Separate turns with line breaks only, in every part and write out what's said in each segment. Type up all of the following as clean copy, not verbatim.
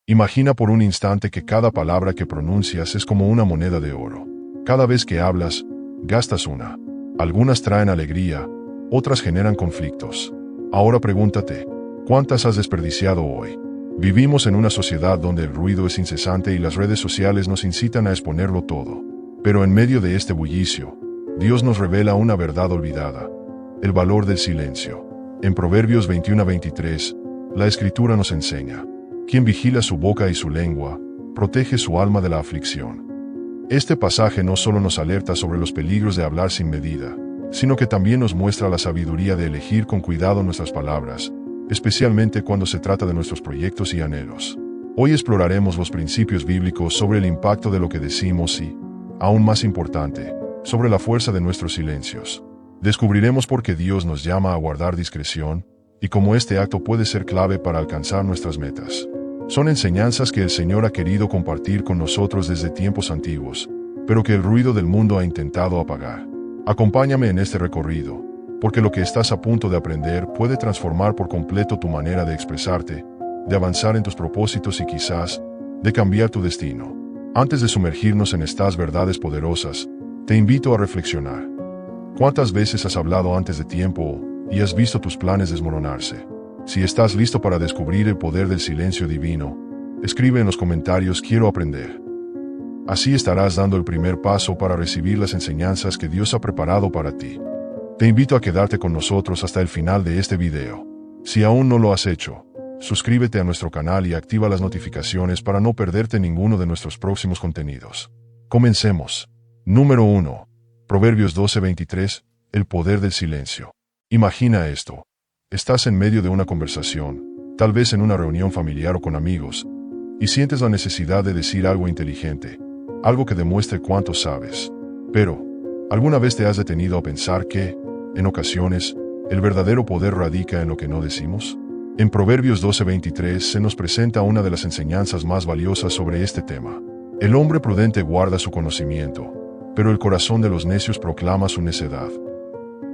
Imagina por un instante que cada palabra que pronuncias es como una moneda de oro. Cada vez que hablas, gastas una. Algunas traen alegría, otras generan conflictos. Ahora pregúntate, ¿cuántas has desperdiciado hoy? Vivimos en una sociedad donde el ruido es incesante y las redes sociales nos incitan a exponerlo todo. Pero en medio de este bullicio, Dios nos revela una verdad olvidada: el valor del silencio. En Proverbios 21:23, la Escritura nos enseña: quien vigila su boca y su lengua, protege su alma de la aflicción. Este pasaje no solo nos alerta sobre los peligros de hablar sin medida, sino que también nos muestra la sabiduría de elegir con cuidado nuestras palabras, especialmente cuando se trata de nuestros proyectos y anhelos. Hoy exploraremos los principios bíblicos sobre el impacto de lo que decimos y, aún más importante, sobre la fuerza de nuestros silencios. Descubriremos por qué Dios nos llama a guardar discreción y cómo este acto puede ser clave para alcanzar nuestras metas. Son enseñanzas que el Señor ha querido compartir con nosotros desde tiempos antiguos, pero que el ruido del mundo ha intentado apagar. Acompáñame en este recorrido, porque lo que estás a punto de aprender puede transformar por completo tu manera de expresarte, de avanzar en tus propósitos y quizás, de cambiar tu destino. Antes de sumergirnos en estas verdades poderosas, te invito a reflexionar. ¿Cuántas veces has hablado antes de tiempo y has visto tus planes desmoronarse? Si estás listo para descubrir el poder del silencio divino, escribe en los comentarios "Quiero aprender". Así estarás dando el primer paso para recibir las enseñanzas que Dios ha preparado para ti. Te invito a quedarte con nosotros hasta el final de este video. Si aún no lo has hecho, suscríbete a nuestro canal y activa las notificaciones para no perderte ninguno de nuestros próximos contenidos. Comencemos. Número 1. Proverbios 12:23, el poder del silencio. Imagina esto. Estás en medio de una conversación, tal vez en una reunión familiar o con amigos, y sientes la necesidad de decir algo inteligente, algo que demuestre cuánto sabes. Pero, ¿alguna vez te has detenido a pensar que, en ocasiones, el verdadero poder radica en lo que no decimos? En Proverbios 12:23 se nos presenta una de las enseñanzas más valiosas sobre este tema. El hombre prudente guarda su conocimiento, pero el corazón de los necios proclama su necedad.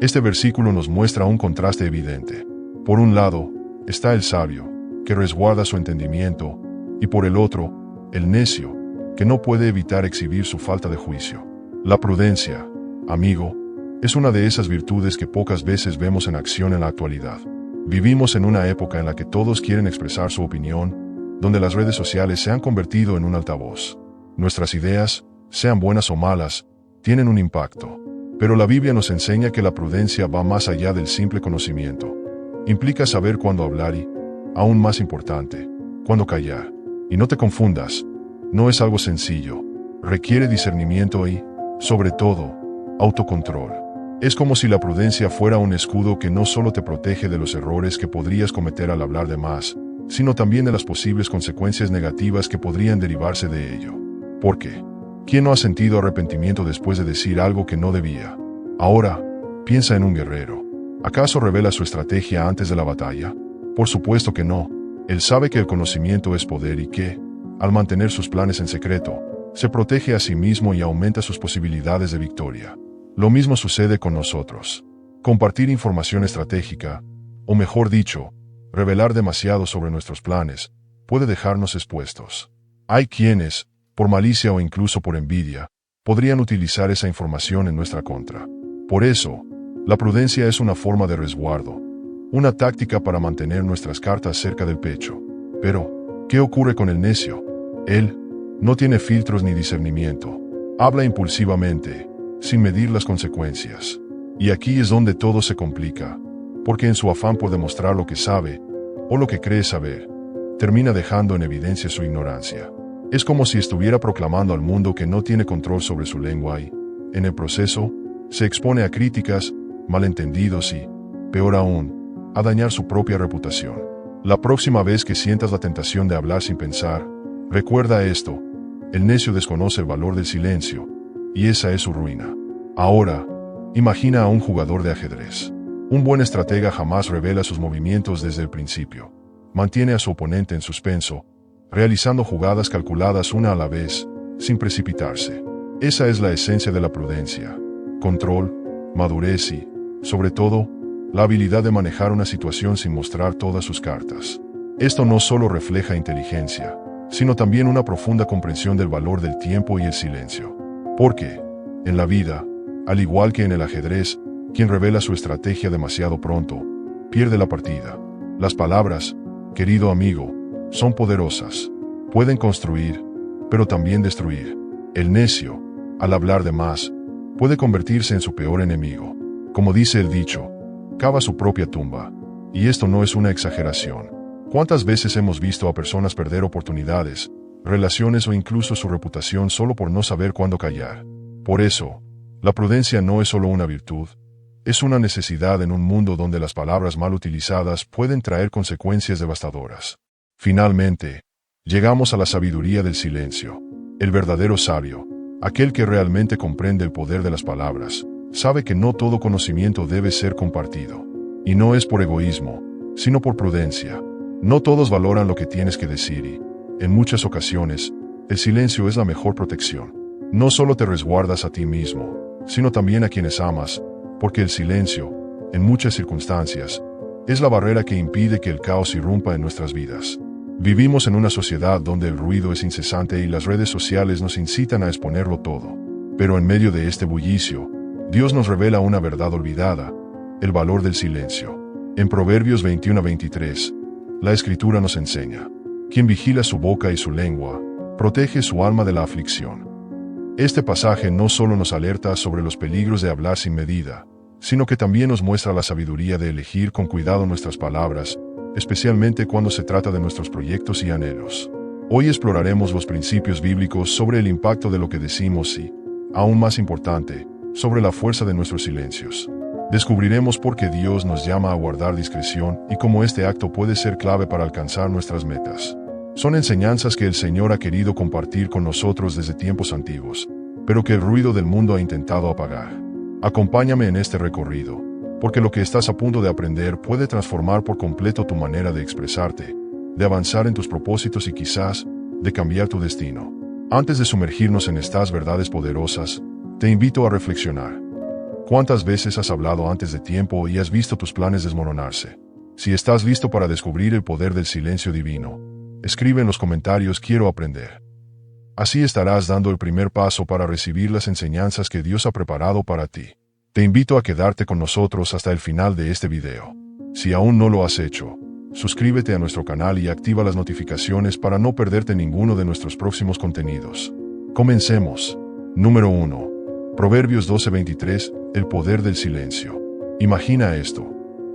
Este versículo nos muestra un contraste evidente. Por un lado, está el sabio, que resguarda su entendimiento, y por el otro, el necio, que no puede evitar exhibir su falta de juicio. La prudencia, amigo, es una de esas virtudes que pocas veces vemos en acción en la actualidad. Vivimos en una época en la que todos quieren expresar su opinión, donde las redes sociales se han convertido en un altavoz. Nuestras ideas, sean buenas o malas, tienen un impacto. Pero la Biblia nos enseña que la prudencia va más allá del simple conocimiento. Implica saber cuándo hablar y, aún más importante, cuándo callar. Y no te confundas, no es algo sencillo. Requiere discernimiento y, sobre todo, autocontrol. Es como si la prudencia fuera un escudo que no solo te protege de los errores que podrías cometer al hablar de más, sino también de las posibles consecuencias negativas que podrían derivarse de ello. ¿Por qué? ¿Quién no ha sentido arrepentimiento después de decir algo que no debía? Ahora, piensa en un guerrero. ¿Acaso revela su estrategia antes de la batalla? Por supuesto que no. Él sabe que el conocimiento es poder y que, al mantener sus planes en secreto, se protege a sí mismo y aumenta sus posibilidades de victoria. Lo mismo sucede con nosotros. Compartir información estratégica, o mejor dicho, revelar demasiado sobre nuestros planes, puede dejarnos expuestos. Hay quienes, por malicia o incluso por envidia, podrían utilizar esa información en nuestra contra. Por eso, la prudencia es una forma de resguardo, una táctica para mantener nuestras cartas cerca del pecho. Pero, ¿qué ocurre con el necio? Él no tiene filtros ni discernimiento. Habla impulsivamente, sin medir las consecuencias. Y aquí es donde todo se complica, porque en su afán por demostrar lo que sabe, o lo que cree saber, termina dejando en evidencia su ignorancia. Es como si estuviera proclamando al mundo que no tiene control sobre su lengua y, en el proceso, se expone a críticas, malentendidos y, peor aún, a dañar su propia reputación. La próxima vez que sientas la tentación de hablar sin pensar, recuerda esto: el necio desconoce el valor del silencio, y esa es su ruina. Ahora, imagina a un jugador de ajedrez. Un buen estratega jamás revela sus movimientos desde el principio. Mantiene a su oponente en suspenso, realizando jugadas calculadas una a la vez, sin precipitarse. Esa es la esencia de la prudencia: control, madurez y, sobre todo, la habilidad de manejar una situación sin mostrar todas sus cartas. Esto no solo refleja inteligencia, sino también una profunda comprensión del valor del tiempo y el silencio. Porque, en la vida, al igual que en el ajedrez, quien revela su estrategia demasiado pronto, pierde la partida. Las palabras, querido amigo, son poderosas. Pueden construir, pero también destruir. El necio, al hablar de más, puede convertirse en su peor enemigo. Como dice el dicho, cava su propia tumba. Y esto no es una exageración. ¿Cuántas veces hemos visto a personas perder oportunidades, relaciones o incluso su reputación solo por no saber cuándo callar? Por eso, la prudencia no es solo una virtud, es una necesidad en un mundo donde las palabras mal utilizadas pueden traer consecuencias devastadoras. Finalmente, llegamos a la sabiduría del silencio. El verdadero sabio, aquel que realmente comprende el poder de las palabras, sabe que no todo conocimiento debe ser compartido. Y no es por egoísmo, sino por prudencia. No todos valoran lo que tienes que decir y, en muchas ocasiones, el silencio es la mejor protección. No solo te resguardas a ti mismo, sino también a quienes amas, porque el silencio, en muchas circunstancias, es la barrera que impide que el caos irrumpa en nuestras vidas. Vivimos en una sociedad donde el ruido es incesante y las redes sociales nos incitan a exponerlo todo. Pero en medio de este bullicio, Dios nos revela una verdad olvidada, el valor del silencio. En Proverbios 21-23, la Escritura nos enseña: quien vigila su boca y su lengua, protege su alma de la aflicción. Este pasaje no solo nos alerta sobre los peligros de hablar sin medida, sino que también nos muestra la sabiduría de elegir con cuidado nuestras palabras, especialmente cuando se trata de nuestros proyectos y anhelos. Hoy exploraremos los principios bíblicos sobre el impacto de lo que decimos y, aún más importante, sobre la fuerza de nuestros silencios. Descubriremos por qué Dios nos llama a guardar discreción y cómo este acto puede ser clave para alcanzar nuestras metas. Son enseñanzas que el Señor ha querido compartir con nosotros desde tiempos antiguos, pero que el ruido del mundo ha intentado apagar. Acompáñame en este recorrido, porque lo que estás a punto de aprender puede transformar por completo tu manera de expresarte, de avanzar en tus propósitos y quizás, de cambiar tu destino. Antes de sumergirnos en estas verdades poderosas, te invito a reflexionar. ¿Cuántas veces has hablado antes de tiempo y has visto tus planes desmoronarse? Si estás listo para descubrir el poder del silencio divino, escribe en los comentarios "Quiero aprender". Así estarás dando el primer paso para recibir las enseñanzas que Dios ha preparado para ti. Te invito a quedarte con nosotros hasta el final de este video. Si aún no lo has hecho, suscríbete a nuestro canal y activa las notificaciones para no perderte ninguno de nuestros próximos contenidos. Comencemos. Número 1. Proverbios 12:23, el poder del silencio. Imagina esto.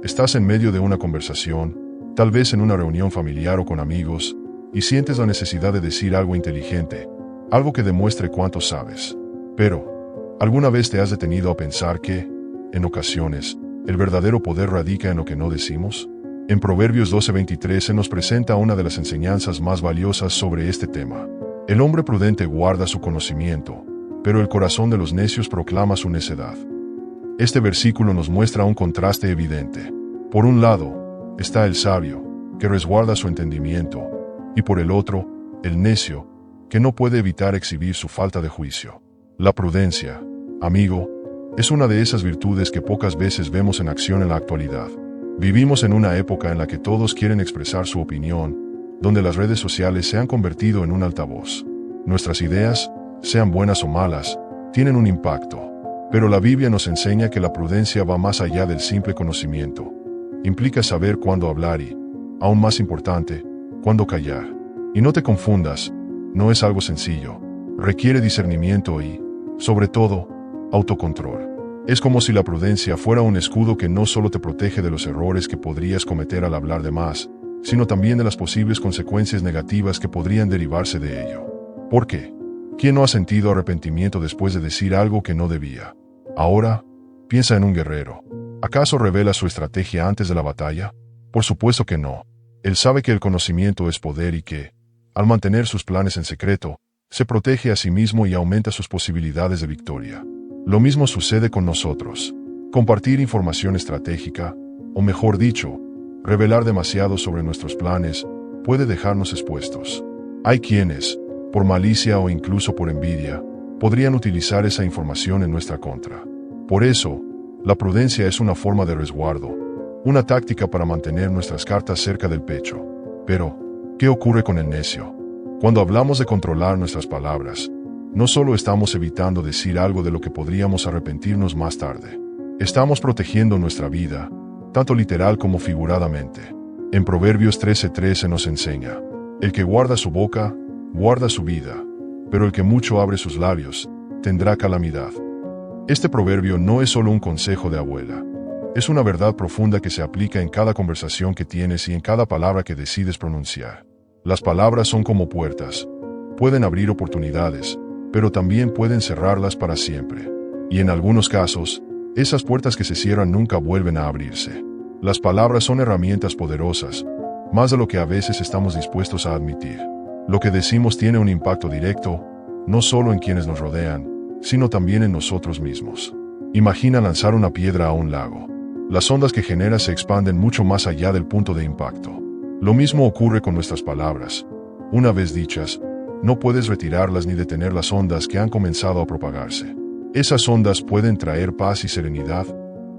Estás en medio de una conversación, tal vez en una reunión familiar o con amigos, y sientes la necesidad de decir algo inteligente, algo que demuestre cuánto sabes. Pero, ¿alguna vez te has detenido a pensar que, en ocasiones, el verdadero poder radica en lo que no decimos? En Proverbios 12:23 se nos presenta una de las enseñanzas más valiosas sobre este tema. El hombre prudente guarda su conocimiento, pero el corazón de los necios proclama su necedad. Este versículo nos muestra un contraste evidente. Por un lado, está el sabio, que resguarda su entendimiento, y por el otro, el necio, que no puede evitar exhibir su falta de juicio. La prudencia, amigo, es una de esas virtudes que pocas veces vemos en acción en la actualidad. Vivimos en una época en la que todos quieren expresar su opinión, donde las redes sociales se han convertido en un altavoz. Nuestras ideas, sean buenas o malas, tienen un impacto. Pero la Biblia nos enseña que la prudencia va más allá del simple conocimiento. Implica saber cuándo hablar y, aún más importante, cuándo callar. Y no te confundas, no es algo sencillo. Requiere discernimiento y, sobre todo, autocontrol. Es como si la prudencia fuera un escudo que no solo te protege de los errores que podrías cometer al hablar de más, sino también de las posibles consecuencias negativas que podrían derivarse de ello. ¿Por qué? ¿Quién no ha sentido arrepentimiento después de decir algo que no debía? Ahora, piensa en un guerrero. ¿Acaso revela su estrategia antes de la batalla? Por supuesto que no. Él sabe que el conocimiento es poder y que, al mantener sus planes en secreto, se protege a sí mismo y aumenta sus posibilidades de victoria. Lo mismo sucede con nosotros. Compartir información estratégica, o mejor dicho, revelar demasiado sobre nuestros planes, puede dejarnos expuestos. Hay quienes, por malicia o incluso por envidia, podrían utilizar esa información en nuestra contra. Por eso, la prudencia es una forma de resguardo, una táctica para mantener nuestras cartas cerca del pecho. Pero, ¿qué ocurre con el necio? Cuando hablamos de controlar nuestras palabras, no solo estamos evitando decir algo de lo que podríamos arrepentirnos más tarde. Estamos protegiendo nuestra vida, tanto literal como figuradamente. En Proverbios 13:13 nos enseña: el que guarda su boca, guarda su vida, pero el que mucho abre sus labios, tendrá calamidad. Este proverbio no es solo un consejo de abuela. Es una verdad profunda que se aplica en cada conversación que tienes y en cada palabra que decides pronunciar. Las palabras son como puertas. Pueden abrir oportunidades, pero también pueden cerrarlas para siempre. Y en algunos casos, esas puertas que se cierran nunca vuelven a abrirse. Las palabras son herramientas poderosas, más de lo que a veces estamos dispuestos a admitir. Lo que decimos tiene un impacto directo, no solo en quienes nos rodean, sino también en nosotros mismos. Imagina lanzar una piedra a un lago. Las ondas que genera se expanden mucho más allá del punto de impacto. Lo mismo ocurre con nuestras palabras. Una vez dichas, no puedes retirarlas ni detener las ondas que han comenzado a propagarse. Esas ondas pueden traer paz y serenidad,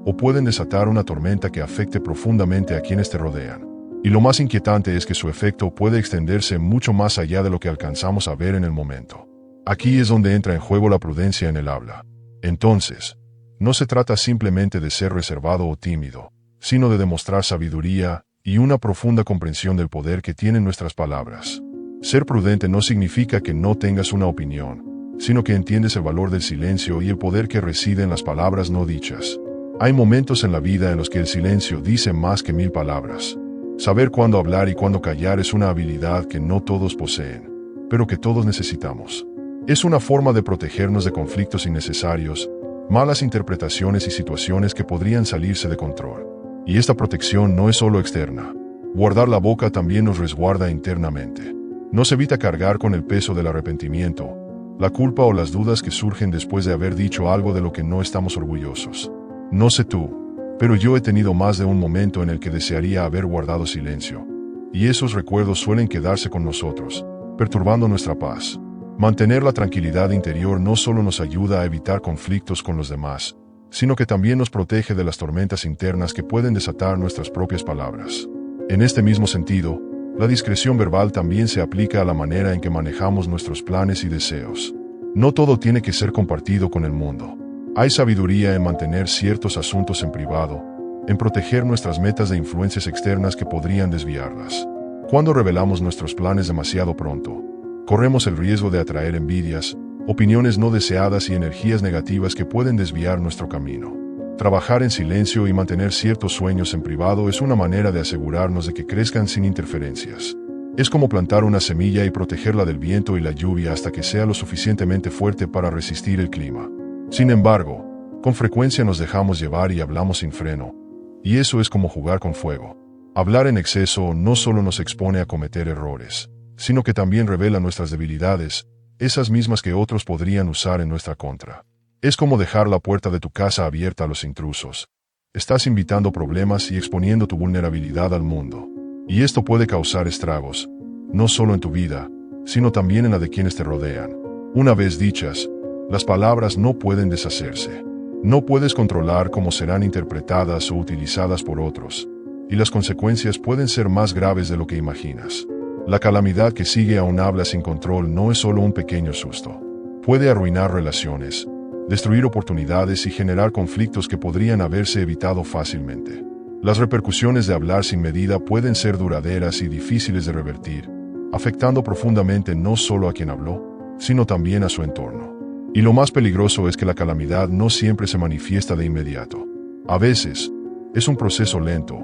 o pueden desatar una tormenta que afecte profundamente a quienes te rodean. Y lo más inquietante es que su efecto puede extenderse mucho más allá de lo que alcanzamos a ver en el momento. Aquí es donde entra en juego la prudencia en el habla. Entonces, no se trata simplemente de ser reservado o tímido, sino de demostrar sabiduría y una profunda comprensión del poder que tienen nuestras palabras. Ser prudente no significa que no tengas una opinión, sino que entiendes el valor del silencio y el poder que reside en las palabras no dichas. Hay momentos en la vida en los que el silencio dice más que 1000 palabras. Saber cuándo hablar y cuándo callar es una habilidad que no todos poseen, pero que todos necesitamos. Es una forma de protegernos de conflictos innecesarios, malas interpretaciones y situaciones que podrían salirse de control. Y esta protección no es solo externa. Guardar la boca también nos resguarda internamente. Nos evita cargar con el peso del arrepentimiento, la culpa o las dudas que surgen después de haber dicho algo de lo que no estamos orgullosos. No sé tú, pero yo he tenido más de un momento en el que desearía haber guardado silencio. Y esos recuerdos suelen quedarse con nosotros, perturbando nuestra paz. Mantener la tranquilidad interior no solo nos ayuda a evitar conflictos con los demás, sino que también nos protege de las tormentas internas que pueden desatar nuestras propias palabras. En este mismo sentido, la discreción verbal también se aplica a la manera en que manejamos nuestros planes y deseos. No todo tiene que ser compartido con el mundo. Hay sabiduría en mantener ciertos asuntos en privado, en proteger nuestras metas de influencias externas que podrían desviarlas. Cuando revelamos nuestros planes demasiado pronto, corremos el riesgo de atraer envidias, opiniones no deseadas y energías negativas que pueden desviar nuestro camino. Trabajar en silencio y mantener ciertos sueños en privado es una manera de asegurarnos de que crezcan sin interferencias. Es como plantar una semilla y protegerla del viento y la lluvia hasta que sea lo suficientemente fuerte para resistir el clima. Sin embargo, con frecuencia nos dejamos llevar y hablamos sin freno, y eso es como jugar con fuego. Hablar en exceso no solo nos expone a cometer errores, sino que también revela nuestras debilidades, esas mismas que otros podrían usar en nuestra contra. Es como dejar la puerta de tu casa abierta a los intrusos. Estás invitando problemas y exponiendo tu vulnerabilidad al mundo. Y esto puede causar estragos, no solo en tu vida, sino también en la de quienes te rodean. Una vez dichas, las palabras no pueden deshacerse. No puedes controlar cómo serán interpretadas o utilizadas por otros, y las consecuencias pueden ser más graves de lo que imaginas. La calamidad que sigue a un habla sin control no es solo un pequeño susto. Puede arruinar relaciones, destruir oportunidades y generar conflictos que podrían haberse evitado fácilmente. Las repercusiones de hablar sin medida pueden ser duraderas y difíciles de revertir, afectando profundamente no solo a quien habló, sino también a su entorno. Y lo más peligroso es que la calamidad no siempre se manifiesta de inmediato. A veces, es un proceso lento,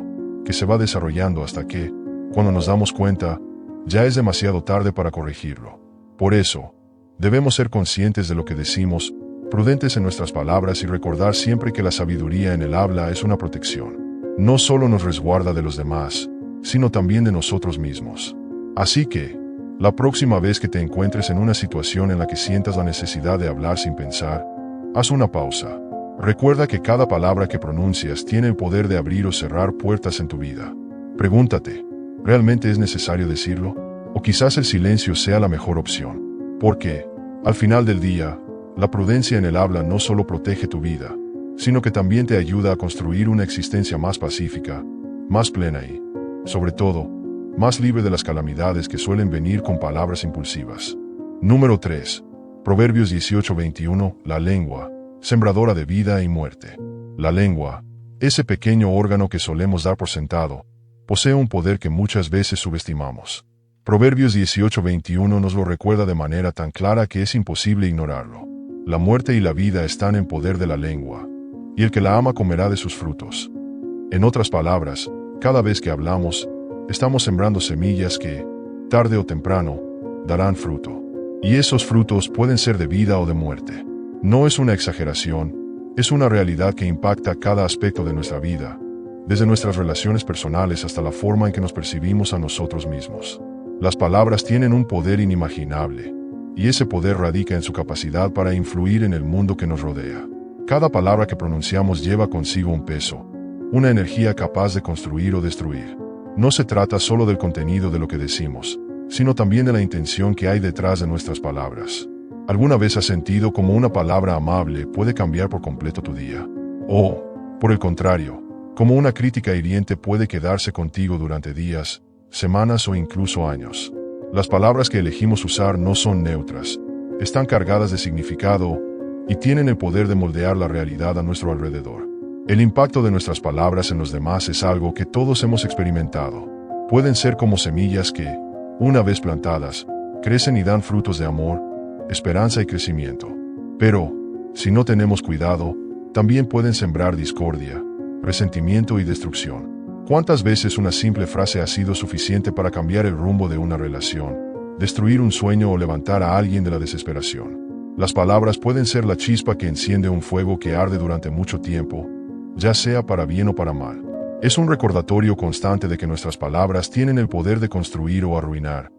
que se va desarrollando hasta que, cuando nos damos cuenta, ya es demasiado tarde para corregirlo. Por eso, debemos ser conscientes de lo que decimos, prudentes en nuestras palabras y recordar siempre que la sabiduría en el habla es una protección. No solo nos resguarda de los demás, sino también de nosotros mismos. Así que, la próxima vez que te encuentres en una situación en la que sientas la necesidad de hablar sin pensar, haz una pausa. Recuerda que cada palabra que pronuncias tiene el poder de abrir o cerrar puertas en tu vida. Pregúntate, ¿realmente es necesario decirlo? O quizás el silencio sea la mejor opción. Porque, al final del día, la prudencia en el habla no solo protege tu vida, sino que también te ayuda a construir una existencia más pacífica, más plena y, sobre todo, más libre de las calamidades que suelen venir con palabras impulsivas. Número 3. Proverbios 18:21. La lengua, sembradora de vida y muerte. La lengua, ese pequeño órgano que solemos dar por sentado, posee un poder que muchas veces subestimamos. Proverbios 18:21 nos lo recuerda de manera tan clara que es imposible ignorarlo. La muerte y la vida están en poder de la lengua, y el que la ama comerá de sus frutos. En otras palabras, cada vez que hablamos, estamos sembrando semillas que, tarde o temprano, darán fruto. Y esos frutos pueden ser de vida o de muerte. No es una exageración, es una realidad que impacta cada aspecto de nuestra vida, desde nuestras relaciones personales hasta la forma en que nos percibimos a nosotros mismos. Las palabras tienen un poder inimaginable, y ese poder radica en su capacidad para influir en el mundo que nos rodea. Cada palabra que pronunciamos lleva consigo un peso, una energía capaz de construir o destruir. No se trata solo del contenido de lo que decimos, sino también de la intención que hay detrás de nuestras palabras. ¿Alguna vez has sentido como una palabra amable puede cambiar por completo tu día? O, por el contrario, como una crítica hiriente puede quedarse contigo durante días, semanas o incluso años? Las palabras que elegimos usar no son neutras, están cargadas de significado y tienen el poder de moldear la realidad a nuestro alrededor. El impacto de nuestras palabras en los demás es algo que todos hemos experimentado. Pueden ser como semillas que, una vez plantadas, crecen y dan frutos de amor, esperanza y crecimiento. Pero, si no tenemos cuidado, también pueden sembrar discordia, resentimiento y destrucción. ¿Cuántas veces una simple frase ha sido suficiente para cambiar el rumbo de una relación, destruir un sueño o levantar a alguien de la desesperación? Las palabras pueden ser la chispa que enciende un fuego que arde durante mucho tiempo, ya sea para bien o para mal. Es un recordatorio constante de que nuestras palabras tienen el poder de construir o arruinar,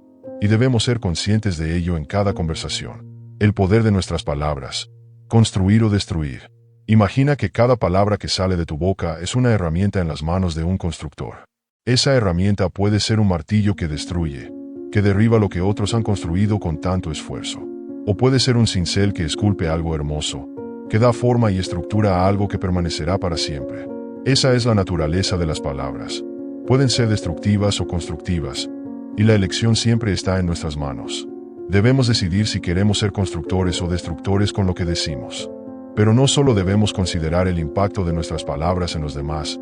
y debemos ser conscientes de ello en cada conversación. El poder de nuestras palabras, construir o destruir. Imagina que cada palabra que sale de tu boca es una herramienta en las manos de un constructor. Esa herramienta puede ser un martillo que destruye, que derriba lo que otros han construido con tanto esfuerzo. O puede ser un cincel que esculpe algo hermoso, que da forma y estructura a algo que permanecerá para siempre. Esa es la naturaleza de las palabras. Pueden ser destructivas o constructivas, y la elección siempre está en nuestras manos. Debemos decidir si queremos ser constructores o destructores con lo que decimos. Pero no solo debemos considerar el impacto de nuestras palabras en los demás,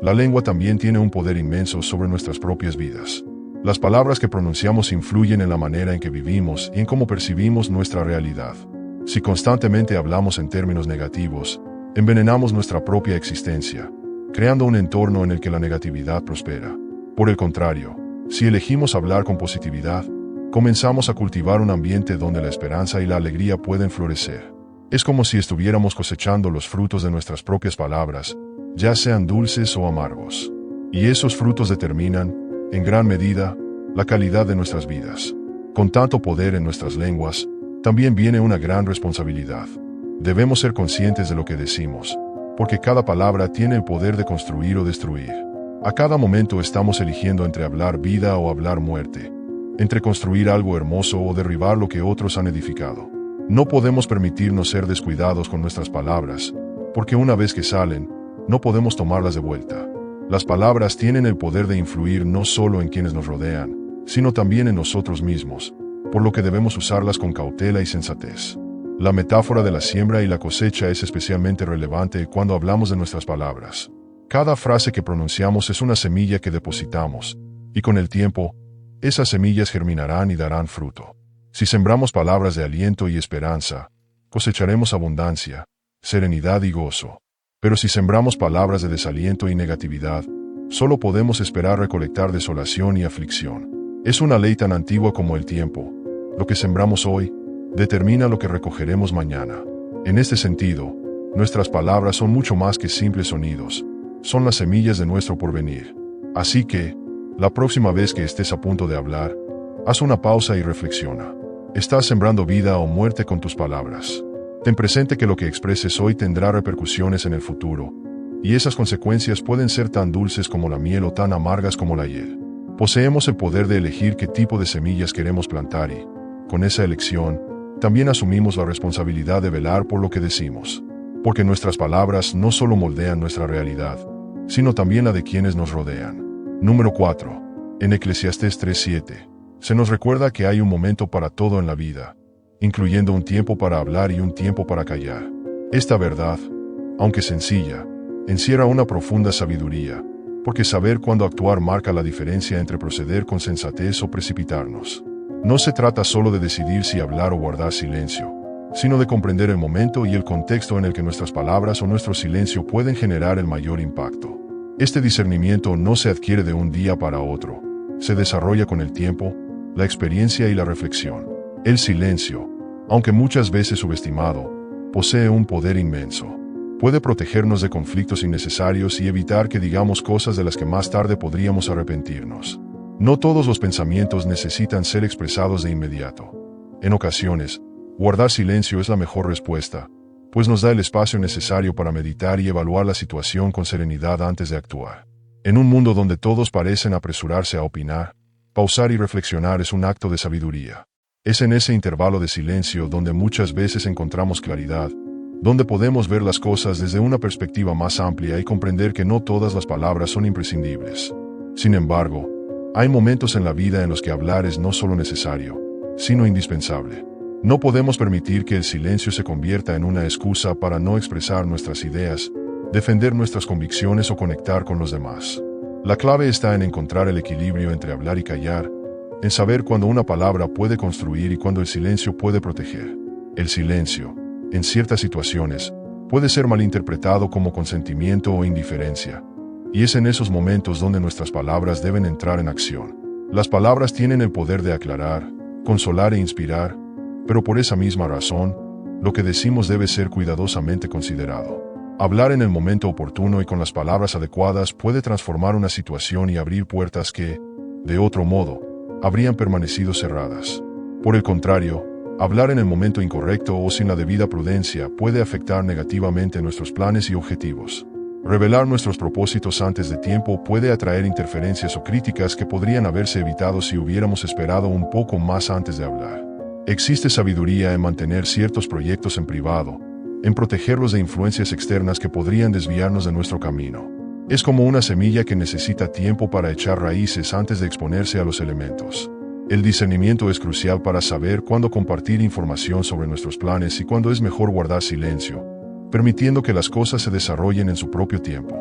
la lengua también tiene un poder inmenso sobre nuestras propias vidas. Las palabras que pronunciamos influyen en la manera en que vivimos y en cómo percibimos nuestra realidad. Si constantemente hablamos en términos negativos, envenenamos nuestra propia existencia, creando un entorno en el que la negatividad prospera. Por el contrario, si elegimos hablar con positividad, comenzamos a cultivar un ambiente donde la esperanza y la alegría pueden florecer. Es como si estuviéramos cosechando los frutos de nuestras propias palabras, ya sean dulces o amargos. Y esos frutos determinan, en gran medida, la calidad de nuestras vidas. Con tanto poder en nuestras lenguas, también viene una gran responsabilidad. Debemos ser conscientes de lo que decimos, porque cada palabra tiene el poder de construir o destruir. A cada momento estamos eligiendo entre hablar vida o hablar muerte, entre construir algo hermoso o derribar lo que otros han edificado. No podemos permitirnos ser descuidados con nuestras palabras, porque una vez que salen, no podemos tomarlas de vuelta. Las palabras tienen el poder de influir no solo en quienes nos rodean, sino también en nosotros mismos, por lo que debemos usarlas con cautela y sensatez. La metáfora de la siembra y la cosecha es especialmente relevante cuando hablamos de nuestras palabras. Cada frase que pronunciamos es una semilla que depositamos, y con el tiempo, esas semillas germinarán y darán fruto. Si sembramos palabras de aliento y esperanza, cosecharemos abundancia, serenidad y gozo. Pero si sembramos palabras de desaliento y negatividad, solo podemos esperar recolectar desolación y aflicción. Es una ley tan antigua como el tiempo. Lo que sembramos hoy, determina lo que recogeremos mañana. En este sentido, nuestras palabras son mucho más que simples sonidos. Son las semillas de nuestro porvenir. Así que, la próxima vez que estés a punto de hablar, haz una pausa y reflexiona. ¿Estás sembrando vida o muerte con tus palabras? Ten presente que lo que expreses hoy tendrá repercusiones en el futuro, y esas consecuencias pueden ser tan dulces como la miel o tan amargas como la hiel. Poseemos el poder de elegir qué tipo de semillas queremos plantar y, con esa elección, también asumimos la responsabilidad de velar por lo que decimos. Porque nuestras palabras no solo moldean nuestra realidad, sino también la de quienes nos rodean. Número 4. En Eclesiastés 3:7, se nos recuerda que hay un momento para todo en la vida, incluyendo un tiempo para hablar y un tiempo para callar. Esta verdad, aunque sencilla, encierra una profunda sabiduría, porque saber cuándo actuar marca la diferencia entre proceder con sensatez o precipitarnos. No se trata solo de decidir si hablar o guardar silencio, sino de comprender el momento y el contexto en el que nuestras palabras o nuestro silencio pueden generar el mayor impacto. Este discernimiento no se adquiere de un día para otro, se desarrolla con el tiempo, la experiencia y la reflexión. El silencio, aunque muchas veces subestimado, posee un poder inmenso. Puede protegernos de conflictos innecesarios y evitar que digamos cosas de las que más tarde podríamos arrepentirnos. No todos los pensamientos necesitan ser expresados de inmediato. En ocasiones, guardar silencio es la mejor respuesta, pues nos da el espacio necesario para meditar y evaluar la situación con serenidad antes de actuar. En un mundo donde todos parecen apresurarse a opinar, pausar y reflexionar es un acto de sabiduría. Es en ese intervalo de silencio donde muchas veces encontramos claridad, donde podemos ver las cosas desde una perspectiva más amplia y comprender que no todas las palabras son imprescindibles. Sin embargo, hay momentos en la vida en los que hablar es no solo necesario, sino indispensable. No podemos permitir que el silencio se convierta en una excusa para no expresar nuestras ideas, defender nuestras convicciones o conectar con los demás. La clave está en encontrar el equilibrio entre hablar y callar, en saber cuándo una palabra puede construir y cuándo el silencio puede proteger. El silencio, en ciertas situaciones, puede ser malinterpretado como consentimiento o indiferencia, y es en esos momentos donde nuestras palabras deben entrar en acción. Las palabras tienen el poder de aclarar, consolar e inspirar, pero por esa misma razón, lo que decimos debe ser cuidadosamente considerado. Hablar en el momento oportuno y con las palabras adecuadas puede transformar una situación y abrir puertas que, de otro modo, habrían permanecido cerradas. Por el contrario, hablar en el momento incorrecto o sin la debida prudencia puede afectar negativamente nuestros planes y objetivos. Revelar nuestros propósitos antes de tiempo puede atraer interferencias o críticas que podrían haberse evitado si hubiéramos esperado un poco más antes de hablar. Existe sabiduría en mantener ciertos proyectos en privado, en protegerlos de influencias externas que podrían desviarnos de nuestro camino. Es como una semilla que necesita tiempo para echar raíces antes de exponerse a los elementos. El discernimiento es crucial para saber cuándo compartir información sobre nuestros planes y cuándo es mejor guardar silencio, permitiendo que las cosas se desarrollen en su propio tiempo.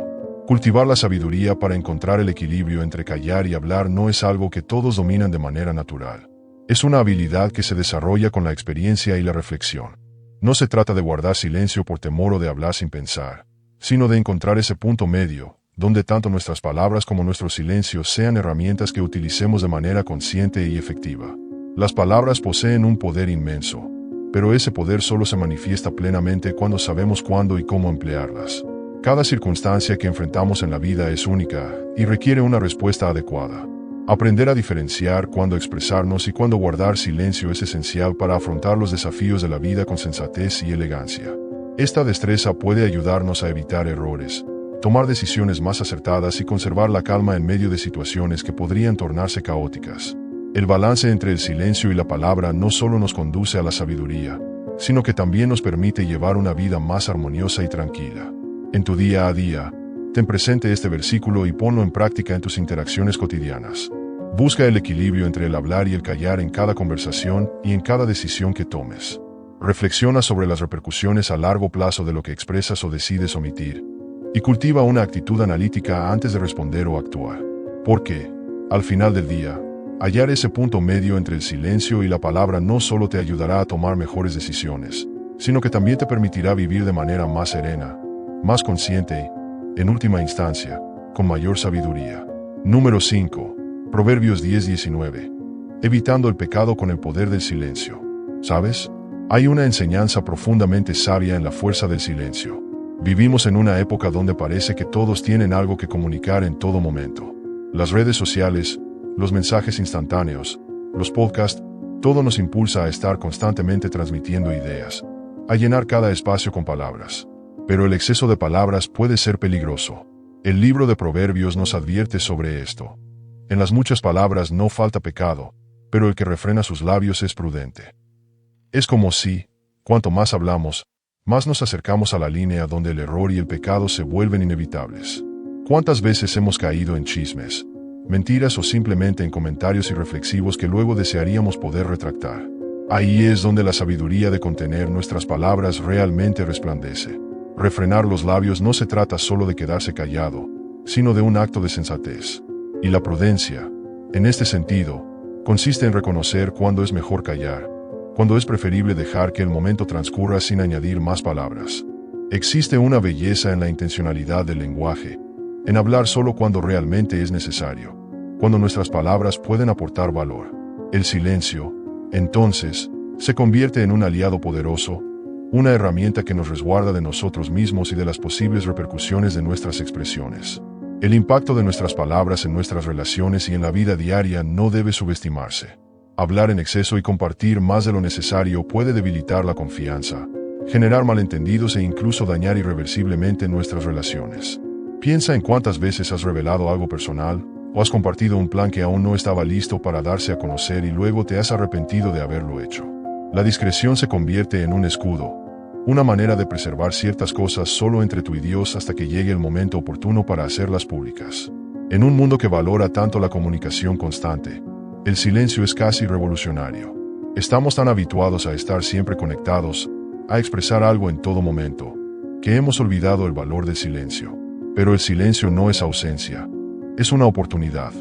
Cultivar la sabiduría para encontrar el equilibrio entre callar y hablar no es algo que todos dominan de manera natural. Es una habilidad que se desarrolla con la experiencia y la reflexión. No se trata de guardar silencio por temor o de hablar sin pensar, sino de encontrar ese punto medio, donde tanto nuestras palabras como nuestros silencios sean herramientas que utilicemos de manera consciente y efectiva. Las palabras poseen un poder inmenso, pero ese poder solo se manifiesta plenamente cuando sabemos cuándo y cómo emplearlas. Cada circunstancia que enfrentamos en la vida es única y requiere una respuesta adecuada. Aprender a diferenciar cuándo expresarnos y cuándo guardar silencio es esencial para afrontar los desafíos de la vida con sensatez y elegancia. Esta destreza puede ayudarnos a evitar errores, tomar decisiones más acertadas y conservar la calma en medio de situaciones que podrían tornarse caóticas. El balance entre el silencio y la palabra no solo nos conduce a la sabiduría, sino que también nos permite llevar una vida más armoniosa y tranquila. En tu día a día, ten presente este versículo y ponlo en práctica en tus interacciones cotidianas. Busca el equilibrio entre el hablar y el callar en cada conversación y en cada decisión que tomes. Reflexiona sobre las repercusiones a largo plazo de lo que expresas o decides omitir, y cultiva una actitud analítica antes de responder o actuar. Porque, al final del día, hallar ese punto medio entre el silencio y la palabra no solo te ayudará a tomar mejores decisiones, sino que también te permitirá vivir de manera más serena, más consciente y, en última instancia, con mayor sabiduría. Número 5. Proverbios 10:19. Evitando el pecado con el poder del silencio. ¿Sabes? Hay una enseñanza profundamente sabia en la fuerza del silencio. Vivimos en una época donde parece que todos tienen algo que comunicar en todo momento. Las redes sociales, los mensajes instantáneos, los podcasts, todo nos impulsa a estar constantemente transmitiendo ideas, a llenar cada espacio con palabras. Pero el exceso de palabras puede ser peligroso. El libro de Proverbios nos advierte sobre esto. En las muchas palabras no falta pecado, pero el que refrena sus labios es prudente. Es como si, cuanto más hablamos, más nos acercamos a la línea donde el error y el pecado se vuelven inevitables. ¿Cuántas veces hemos caído en chismes, mentiras o simplemente en comentarios irreflexivos que luego desearíamos poder retractar. Ahí es donde la sabiduría de contener nuestras palabras realmente resplandece. Refrenar los labios no se trata solo de quedarse callado, sino de un acto de sensatez. Y la prudencia, en este sentido, consiste en reconocer cuándo es mejor callar, cuando es preferible dejar que el momento transcurra sin añadir más palabras. Existe una belleza en la intencionalidad del lenguaje, en hablar solo cuando realmente es necesario, cuando nuestras palabras pueden aportar valor. El silencio, entonces, se convierte en un aliado poderoso, una herramienta que nos resguarda de nosotros mismos y de las posibles repercusiones de nuestras expresiones. El impacto de nuestras palabras en nuestras relaciones y en la vida diaria no debe subestimarse. Hablar en exceso y compartir más de lo necesario puede debilitar la confianza, generar malentendidos e incluso dañar irreversiblemente nuestras relaciones. Piensa en cuántas veces has revelado algo personal, o has compartido un plan que aún no estaba listo para darse a conocer y luego te has arrepentido de haberlo hecho. La discreción se convierte en un escudo, una manera de preservar ciertas cosas solo entre tú y Dios hasta que llegue el momento oportuno para hacerlas públicas. En un mundo que valora tanto la comunicación constante, el silencio es casi revolucionario. Estamos tan habituados a estar siempre conectados, a expresar algo en todo momento, que hemos olvidado el valor del silencio. Pero el silencio no es ausencia, es una oportunidad.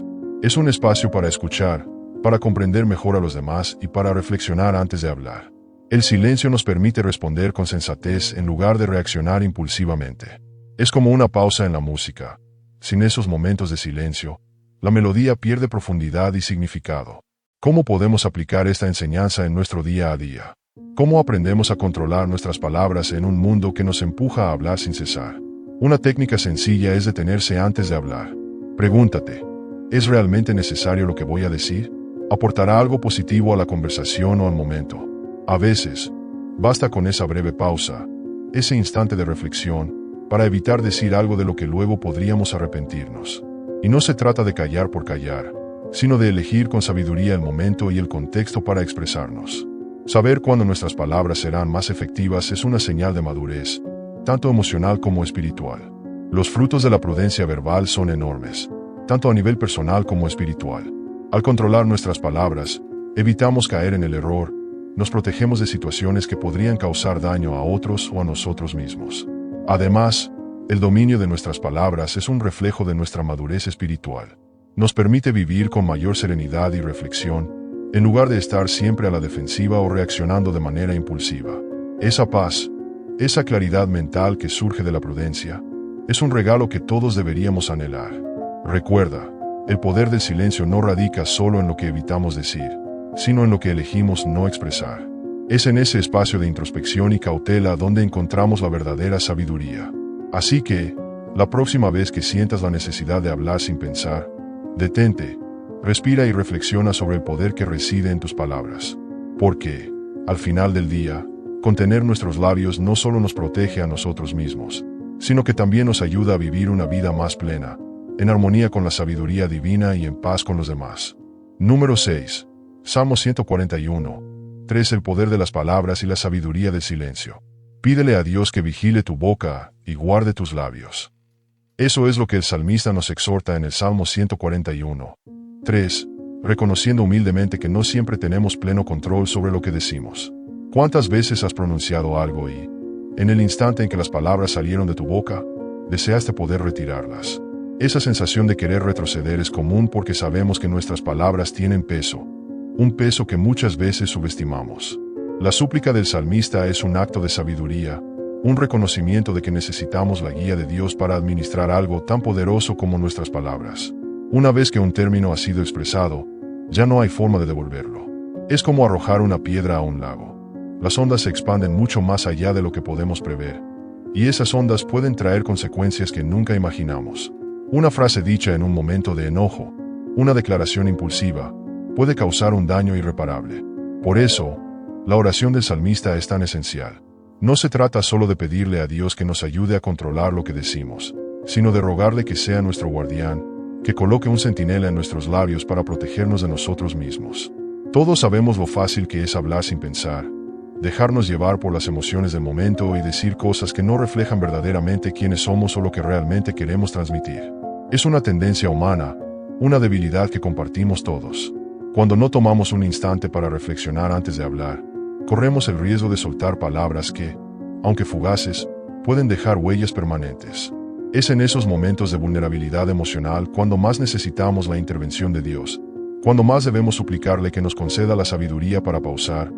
Es un espacio para escuchar, para comprender mejor a los demás y para reflexionar antes de hablar. El silencio nos permite responder con sensatez en lugar de reaccionar impulsivamente. Es como una pausa en la música. Sin esos momentos de silencio, la melodía pierde profundidad y significado. ¿Cómo podemos aplicar esta enseñanza en nuestro día a día? ¿Cómo aprendemos a controlar nuestras palabras en un mundo que nos empuja a hablar sin cesar? Una técnica sencilla es detenerse antes de hablar. Pregúntate, ¿es realmente necesario lo que voy a decir? ¿Aportará algo positivo a la conversación o al momento? A veces, basta con esa breve pausa, ese instante de reflexión, para evitar decir algo de lo que luego podríamos arrepentirnos. Y no se trata de callar por callar, sino de elegir con sabiduría el momento y el contexto para expresarnos. Saber cuándo nuestras palabras serán más efectivas es una señal de madurez, tanto emocional como espiritual. Los frutos de la prudencia verbal son enormes, tanto a nivel personal como espiritual. Al controlar nuestras palabras, evitamos caer en el error, nos protegemos de situaciones que podrían causar daño a otros o a nosotros mismos. Además, el dominio de nuestras palabras es un reflejo de nuestra madurez espiritual. Nos permite vivir con mayor serenidad y reflexión, en lugar de estar siempre a la defensiva o reaccionando de manera impulsiva. Esa paz, esa claridad mental que surge de la prudencia, es un regalo que todos deberíamos anhelar. Recuerda, el poder del silencio no radica solo en lo que evitamos decir, sino en lo que elegimos no expresar. Es en ese espacio de introspección y cautela donde encontramos la verdadera sabiduría. Así que, la próxima vez que sientas la necesidad de hablar sin pensar, detente, respira y reflexiona sobre el poder que reside en tus palabras. Porque, al final del día, contener nuestros labios no solo nos protege a nosotros mismos, sino que también nos ayuda a vivir una vida más plena, en armonía con la sabiduría divina y en paz con los demás. Número 6. Salmo 141. 3. El poder de las palabras y la sabiduría del silencio. Pídele a Dios que vigile tu boca y guarde tus labios. Eso es lo que el salmista nos exhorta en el Salmo 141. 3. Reconociendo humildemente que no siempre tenemos pleno control sobre lo que decimos. ¿Cuántas veces has pronunciado algo y, en el instante en que las palabras salieron de tu boca, deseaste poder retirarlas? Esa sensación de querer retroceder es común porque sabemos que nuestras palabras tienen peso, un peso que muchas veces subestimamos. La súplica del salmista es un acto de sabiduría, un reconocimiento de que necesitamos la guía de Dios para administrar algo tan poderoso como nuestras palabras. Una vez que un término ha sido expresado, ya no hay forma de devolverlo. Es como arrojar una piedra a un lago. Las ondas se expanden mucho más allá de lo que podemos prever, y esas ondas pueden traer consecuencias que nunca imaginamos. Una frase dicha en un momento de enojo, una declaración impulsiva, puede causar un daño irreparable. Por eso, la oración del salmista es tan esencial. No se trata solo de pedirle a Dios que nos ayude a controlar lo que decimos, sino de rogarle que sea nuestro guardián, que coloque un centinela en nuestros labios para protegernos de nosotros mismos. Todos sabemos lo fácil que es hablar sin pensar, dejarnos llevar por las emociones del momento y decir cosas que no reflejan verdaderamente quiénes somos o lo que realmente queremos transmitir. Es una tendencia humana, una debilidad que compartimos todos. Cuando no tomamos un instante para reflexionar antes de hablar, corremos el riesgo de soltar palabras que, aunque fugaces, pueden dejar huellas permanentes. Es en esos momentos de vulnerabilidad emocional cuando más necesitamos la intervención de Dios, cuando más debemos suplicarle que nos conceda la sabiduría para pausar,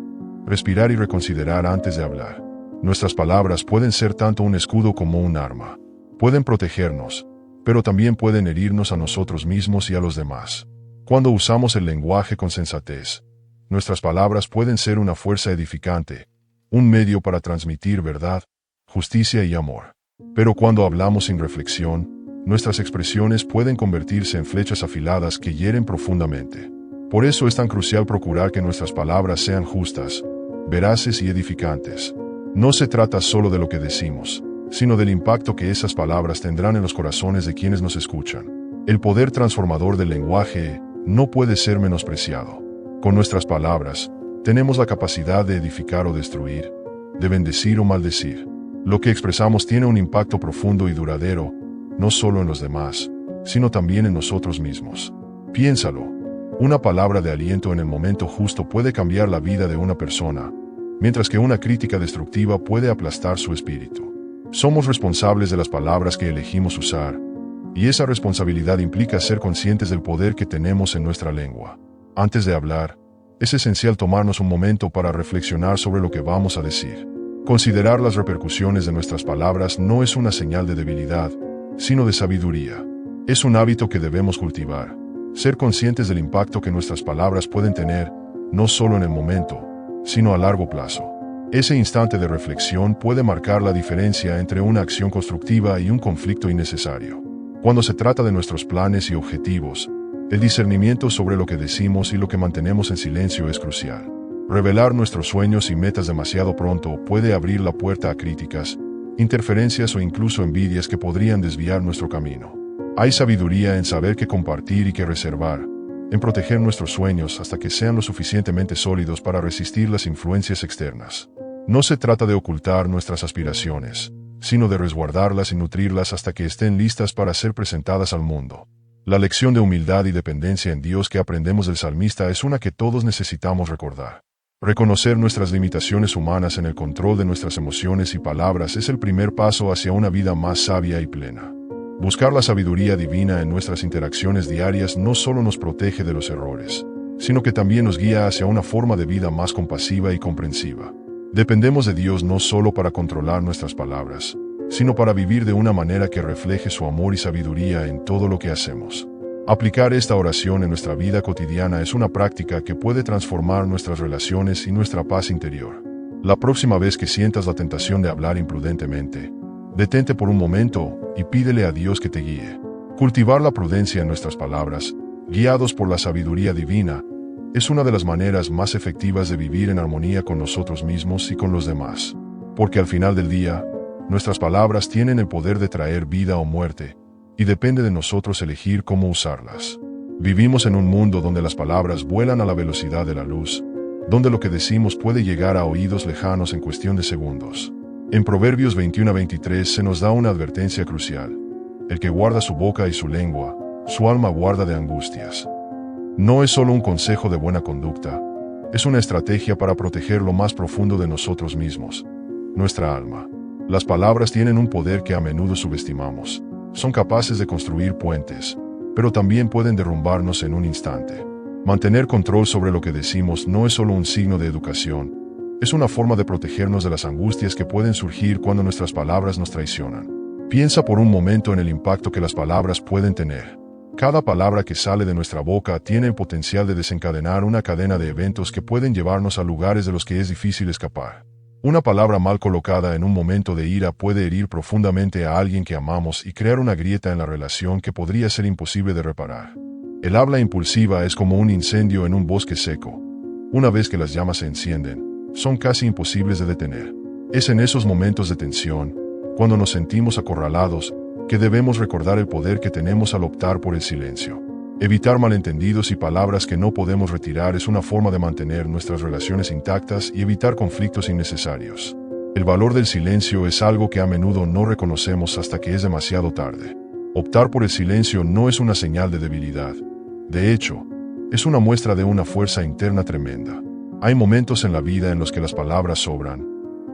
respirar y reconsiderar antes de hablar. Nuestras palabras pueden ser tanto un escudo como un arma. Pueden protegernos, pero también pueden herirnos a nosotros mismos y a los demás. Cuando usamos el lenguaje con sensatez, nuestras palabras pueden ser una fuerza edificante, un medio para transmitir verdad, justicia y amor. Pero cuando hablamos sin reflexión, nuestras expresiones pueden convertirse en flechas afiladas que hieren profundamente. Por eso es tan crucial procurar que nuestras palabras sean justas, veraces y edificantes. No se trata solo de lo que decimos, sino del impacto que esas palabras tendrán en los corazones de quienes nos escuchan. El poder transformador del lenguaje no puede ser menospreciado. Con nuestras palabras, tenemos la capacidad de edificar o destruir, de bendecir o maldecir. Lo que expresamos tiene un impacto profundo y duradero, no solo en los demás, sino también en nosotros mismos. Piénsalo. Una palabra de aliento en el momento justo puede cambiar la vida de una persona, mientras que una crítica destructiva puede aplastar su espíritu. Somos responsables de las palabras que elegimos usar, y esa responsabilidad implica ser conscientes del poder que tenemos en nuestra lengua. Antes de hablar, es esencial tomarnos un momento para reflexionar sobre lo que vamos a decir. Considerar las repercusiones de nuestras palabras no es una señal de debilidad, sino de sabiduría. Es un hábito que debemos cultivar. Ser conscientes del impacto que nuestras palabras pueden tener, no solo en el momento, sino a largo plazo. Ese instante de reflexión puede marcar la diferencia entre una acción constructiva y un conflicto innecesario. Cuando se trata de nuestros planes y objetivos, el discernimiento sobre lo que decimos y lo que mantenemos en silencio es crucial. Revelar nuestros sueños y metas demasiado pronto puede abrir la puerta a críticas, interferencias o incluso envidias que podrían desviar nuestro camino. Hay sabiduría en saber qué compartir y qué reservar, en proteger nuestros sueños hasta que sean lo suficientemente sólidos para resistir las influencias externas. No se trata de ocultar nuestras aspiraciones, sino de resguardarlas y nutrirlas hasta que estén listas para ser presentadas al mundo. La lección de humildad y dependencia en Dios que aprendemos del salmista es una que todos necesitamos recordar. Reconocer nuestras limitaciones humanas en el control de nuestras emociones y palabras es el primer paso hacia una vida más sabia y plena. Buscar la sabiduría divina en nuestras interacciones diarias no solo nos protege de los errores, sino que también nos guía hacia una forma de vida más compasiva y comprensiva. Dependemos de Dios no solo para controlar nuestras palabras, sino para vivir de una manera que refleje su amor y sabiduría en todo lo que hacemos. Aplicar esta oración en nuestra vida cotidiana es una práctica que puede transformar nuestras relaciones y nuestra paz interior. La próxima vez que sientas la tentación de hablar imprudentemente, detente por un momento y pídele a Dios que te guíe. Cultivar la prudencia en nuestras palabras, guiados por la sabiduría divina, es una de las maneras más efectivas de vivir en armonía con nosotros mismos y con los demás. Porque al final del día, nuestras palabras tienen el poder de traer vida o muerte, y depende de nosotros elegir cómo usarlas. Vivimos en un mundo donde las palabras vuelan a la velocidad de la luz, donde lo que decimos puede llegar a oídos lejanos en cuestión de segundos. En Proverbios 21:23 se nos da una advertencia crucial. El que guarda su boca y su lengua, su alma guarda de angustias. No es solo un consejo de buena conducta, es una estrategia para proteger lo más profundo de nosotros mismos, nuestra alma. Las palabras tienen un poder que a menudo subestimamos. Son capaces de construir puentes, pero también pueden derrumbarnos en un instante. Mantener control sobre lo que decimos no es solo un signo de educación, es una forma de protegernos de las angustias que pueden surgir cuando nuestras palabras nos traicionan. Piensa por un momento en el impacto que las palabras pueden tener. Cada palabra que sale de nuestra boca tiene el potencial de desencadenar una cadena de eventos que pueden llevarnos a lugares de los que es difícil escapar. Una palabra mal colocada en un momento de ira puede herir profundamente a alguien que amamos y crear una grieta en la relación que podría ser imposible de reparar. El habla impulsiva es como un incendio en un bosque seco. Una vez que las llamas se encienden, son casi imposibles de detener. Es en esos momentos de tensión, cuando nos sentimos acorralados, que debemos recordar el poder que tenemos al optar por el silencio. Evitar malentendidos y palabras que no podemos retirar es una forma de mantener nuestras relaciones intactas y evitar conflictos innecesarios. El valor del silencio es algo que a menudo no reconocemos hasta que es demasiado tarde. Optar por el silencio no es una señal de debilidad, De hecho, es una muestra de una fuerza interna tremenda. Hay momentos en la vida en los que las palabras sobran,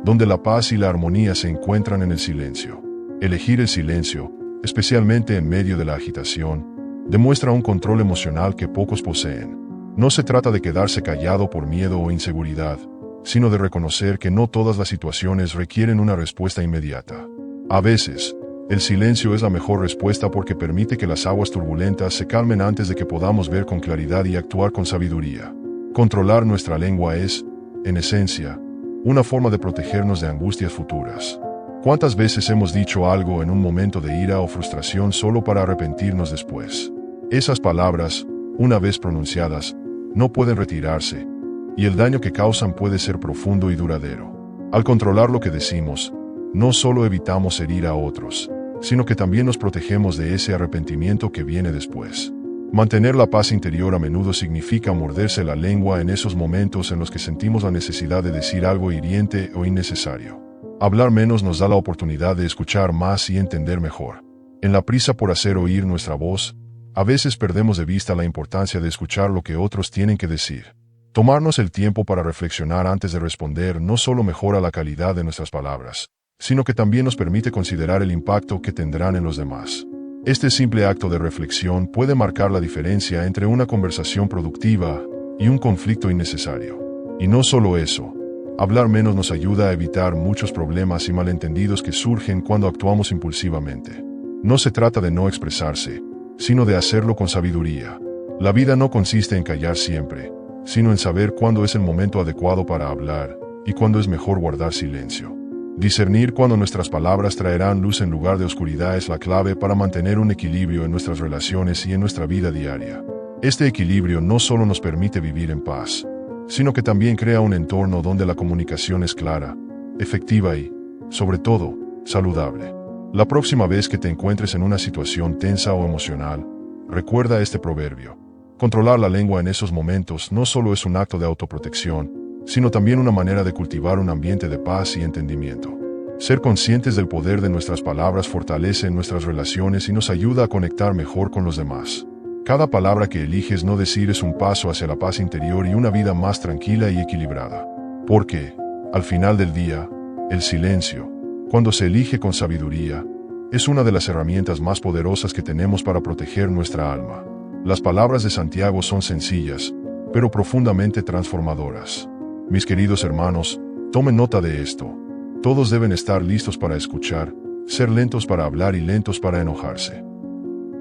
donde la paz y la armonía se encuentran en el silencio. Elegir el silencio, especialmente en medio de la agitación, demuestra un control emocional que pocos poseen. No se trata de quedarse callado por miedo o inseguridad, sino de reconocer que no todas las situaciones requieren una respuesta inmediata. A veces, el silencio es la mejor respuesta porque permite que las aguas turbulentas se calmen antes de que podamos ver con claridad y actuar con sabiduría. Controlar nuestra lengua es, en esencia, una forma de protegernos de angustias futuras. ¿Cuántas veces hemos dicho algo en un momento de ira o frustración solo para arrepentirnos después? Esas palabras, una vez pronunciadas, no pueden retirarse, y el daño que causan puede ser profundo y duradero. Al controlar lo que decimos, no solo evitamos herir a otros, sino que también nos protegemos de ese arrepentimiento que viene después. Mantener la paz interior a menudo significa morderse la lengua en esos momentos en los que sentimos la necesidad de decir algo hiriente o innecesario. Hablar menos nos da la oportunidad de escuchar más y entender mejor. En la prisa por hacer oír nuestra voz, a veces perdemos de vista la importancia de escuchar lo que otros tienen que decir. Tomarnos el tiempo para reflexionar antes de responder no solo mejora la calidad de nuestras palabras, sino que también nos permite considerar el impacto que tendrán en los demás. Este simple acto de reflexión puede marcar la diferencia entre una conversación productiva y un conflicto innecesario. Y no solo eso, hablar menos nos ayuda a evitar muchos problemas y malentendidos que surgen cuando actuamos impulsivamente. No se trata de no expresarse, sino de hacerlo con sabiduría. La vida no consiste en callar siempre, sino en saber cuándo es el momento adecuado para hablar y cuándo es mejor guardar silencio. Discernir cuándo nuestras palabras traerán luz en lugar de oscuridad es la clave para mantener un equilibrio en nuestras relaciones y en nuestra vida diaria. Este equilibrio no solo nos permite vivir en paz, sino que también crea un entorno donde la comunicación es clara, efectiva y, sobre todo, saludable. La próxima vez que te encuentres en una situación tensa o emocional, recuerda este proverbio. Controlar la lengua en esos momentos no solo es un acto de autoprotección, sino también una manera de cultivar un ambiente de paz y entendimiento. Ser conscientes del poder de nuestras palabras fortalece nuestras relaciones y nos ayuda a conectar mejor con los demás. Cada palabra que eliges no decir es un paso hacia la paz interior y una vida más tranquila y equilibrada. Porque, al final del día, el silencio, cuando se elige con sabiduría, es una de las herramientas más poderosas que tenemos para proteger nuestra alma. Las palabras de Santiago son sencillas, pero profundamente transformadoras. Mis queridos hermanos, tomen nota de esto. Todos deben estar listos para escuchar, ser lentos para hablar y lentos para enojarse.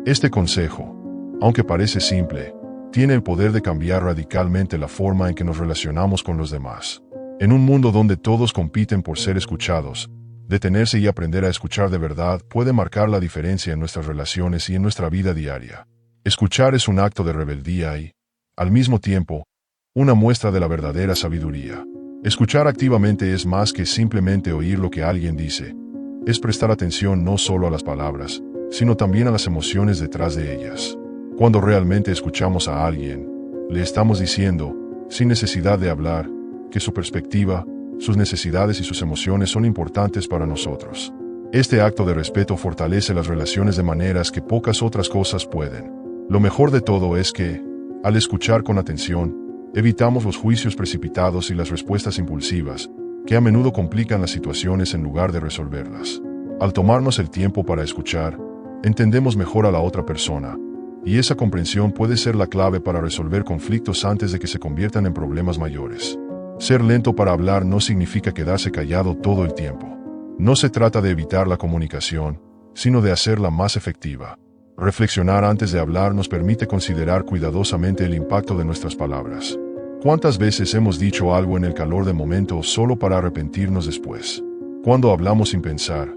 Este consejo, aunque parece simple, tiene el poder de cambiar radicalmente la forma en que nos relacionamos con los demás. En un mundo donde todos compiten por ser escuchados, detenerse y aprender a escuchar de verdad puede marcar la diferencia en nuestras relaciones y en nuestra vida diaria. Escuchar es un acto de rebeldía y, al mismo tiempo, una muestra de la verdadera sabiduría. Escuchar activamente es más que simplemente oír lo que alguien dice. Es prestar atención no solo a las palabras, sino también a las emociones detrás de ellas. Cuando realmente escuchamos a alguien, le estamos diciendo, sin necesidad de hablar, que su perspectiva, sus necesidades y sus emociones son importantes para nosotros. Este acto de respeto fortalece las relaciones de maneras que pocas otras cosas pueden. Lo mejor de todo es que, al escuchar con atención, evitamos los juicios precipitados y las respuestas impulsivas, que a menudo complican las situaciones en lugar de resolverlas. Al tomarnos el tiempo para escuchar, entendemos mejor a la otra persona, y esa comprensión puede ser la clave para resolver conflictos antes de que se conviertan en problemas mayores. Ser lento para hablar no significa quedarse callado todo el tiempo. No se trata de evitar la comunicación, sino de hacerla más efectiva. Reflexionar antes de hablar nos permite considerar cuidadosamente el impacto de nuestras palabras. ¿Cuántas veces hemos dicho algo en el calor del momento solo para arrepentirnos después? Cuando hablamos sin pensar,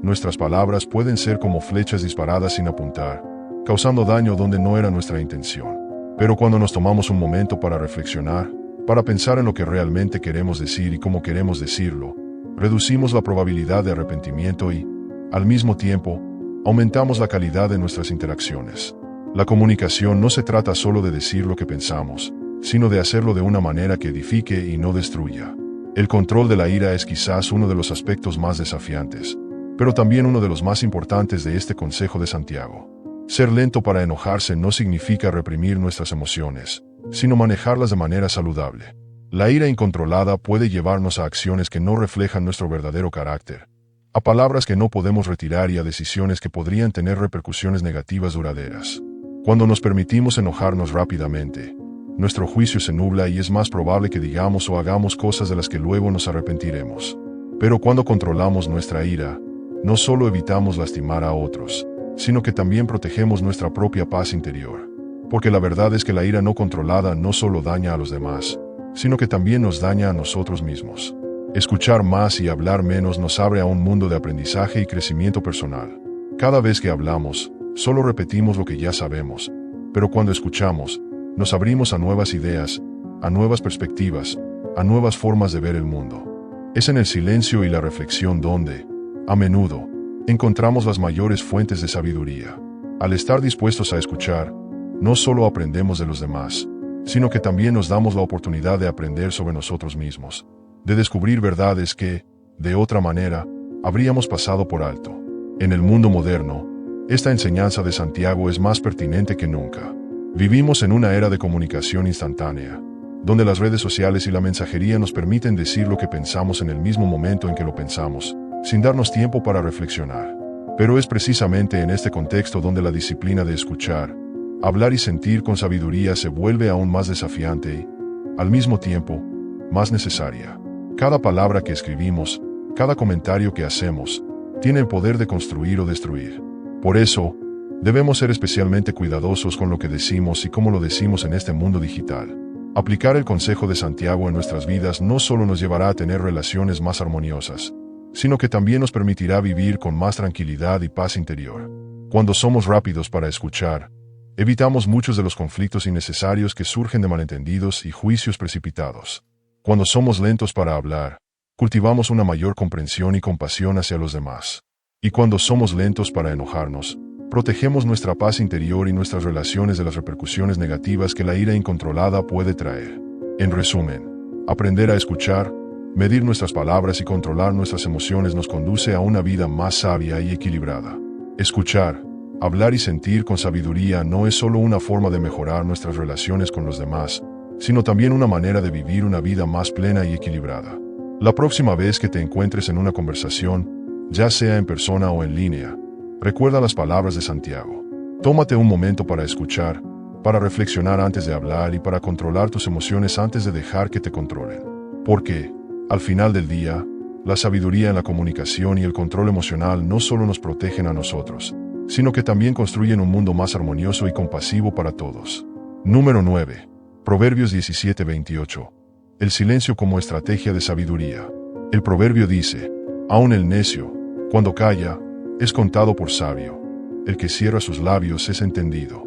nuestras palabras pueden ser como flechas disparadas sin apuntar, causando daño donde no era nuestra intención. Pero cuando nos tomamos un momento para reflexionar, para pensar en lo que realmente queremos decir y cómo queremos decirlo, reducimos la probabilidad de arrepentimiento y, al mismo tiempo, aumentamos la calidad de nuestras interacciones. La comunicación no se trata solo de decir lo que pensamos, sino de hacerlo de una manera que edifique y no destruya. El control de la ira es quizás uno de los aspectos más desafiantes, pero también uno de los más importantes de este consejo de Santiago. Ser lento para enojarse no significa reprimir nuestras emociones, sino manejarlas de manera saludable. La ira incontrolada puede llevarnos a acciones que no reflejan nuestro verdadero carácter, a palabras que no podemos retirar y a decisiones que podrían tener repercusiones negativas duraderas. Cuando nos permitimos enojarnos rápidamente, nuestro juicio se nubla y es más probable que digamos o hagamos cosas de las que luego nos arrepentiremos. Pero cuando controlamos nuestra ira, no solo evitamos lastimar a otros, sino que también protegemos nuestra propia paz interior. Porque la verdad es que la ira no controlada no solo daña a los demás, sino que también nos daña a nosotros mismos. Escuchar más y hablar menos nos abre a un mundo de aprendizaje y crecimiento personal. Cada vez que hablamos, solo repetimos lo que ya sabemos, pero cuando escuchamos, nos abrimos a nuevas ideas, a nuevas perspectivas, a nuevas formas de ver el mundo. Es en el silencio y la reflexión donde, a menudo, encontramos las mayores fuentes de sabiduría. Al estar dispuestos a escuchar, no solo aprendemos de los demás, sino que también nos damos la oportunidad de aprender sobre nosotros mismos, de descubrir verdades que, de otra manera, habríamos pasado por alto. En el mundo moderno, esta enseñanza de Santiago es más pertinente que nunca. Vivimos en una era de comunicación instantánea, donde las redes sociales y la mensajería nos permiten decir lo que pensamos en el mismo momento en que lo pensamos, sin darnos tiempo para reflexionar. Pero es precisamente en este contexto donde la disciplina de escuchar, hablar y sentir con sabiduría se vuelve aún más desafiante y, al mismo tiempo, más necesaria. Cada palabra que escribimos, cada comentario que hacemos, tiene el poder de construir o destruir. Por eso, debemos ser especialmente cuidadosos con lo que decimos y cómo lo decimos en este mundo digital. Aplicar el consejo de Santiago en nuestras vidas no solo nos llevará a tener relaciones más armoniosas, sino que también nos permitirá vivir con más tranquilidad y paz interior. Cuando somos rápidos para escuchar, evitamos muchos de los conflictos innecesarios que surgen de malentendidos y juicios precipitados. Cuando somos lentos para hablar, cultivamos una mayor comprensión y compasión hacia los demás. Y cuando somos lentos para enojarnos, protegemos nuestra paz interior y nuestras relaciones de las repercusiones negativas que la ira incontrolada puede traer. En resumen, aprender a escuchar, medir nuestras palabras y controlar nuestras emociones nos conduce a una vida más sabia y equilibrada. Escuchar, hablar y sentir con sabiduría no es solo una forma de mejorar nuestras relaciones con los demás, sino también una manera de vivir una vida más plena y equilibrada. La próxima vez que te encuentres en una conversación, ya sea en persona o en línea, recuerda las palabras de Santiago. Tómate un momento para escuchar, para reflexionar antes de hablar y para controlar tus emociones antes de dejar que te controlen. Porque, al final del día, la sabiduría en la comunicación y el control emocional no solo nos protegen a nosotros, sino que también construyen un mundo más armonioso y compasivo para todos. Número 9. Proverbios 17:28. El silencio como estrategia de sabiduría. El proverbio dice, aun el necio, cuando calla, es contado por sabio. El que cierra sus labios es entendido.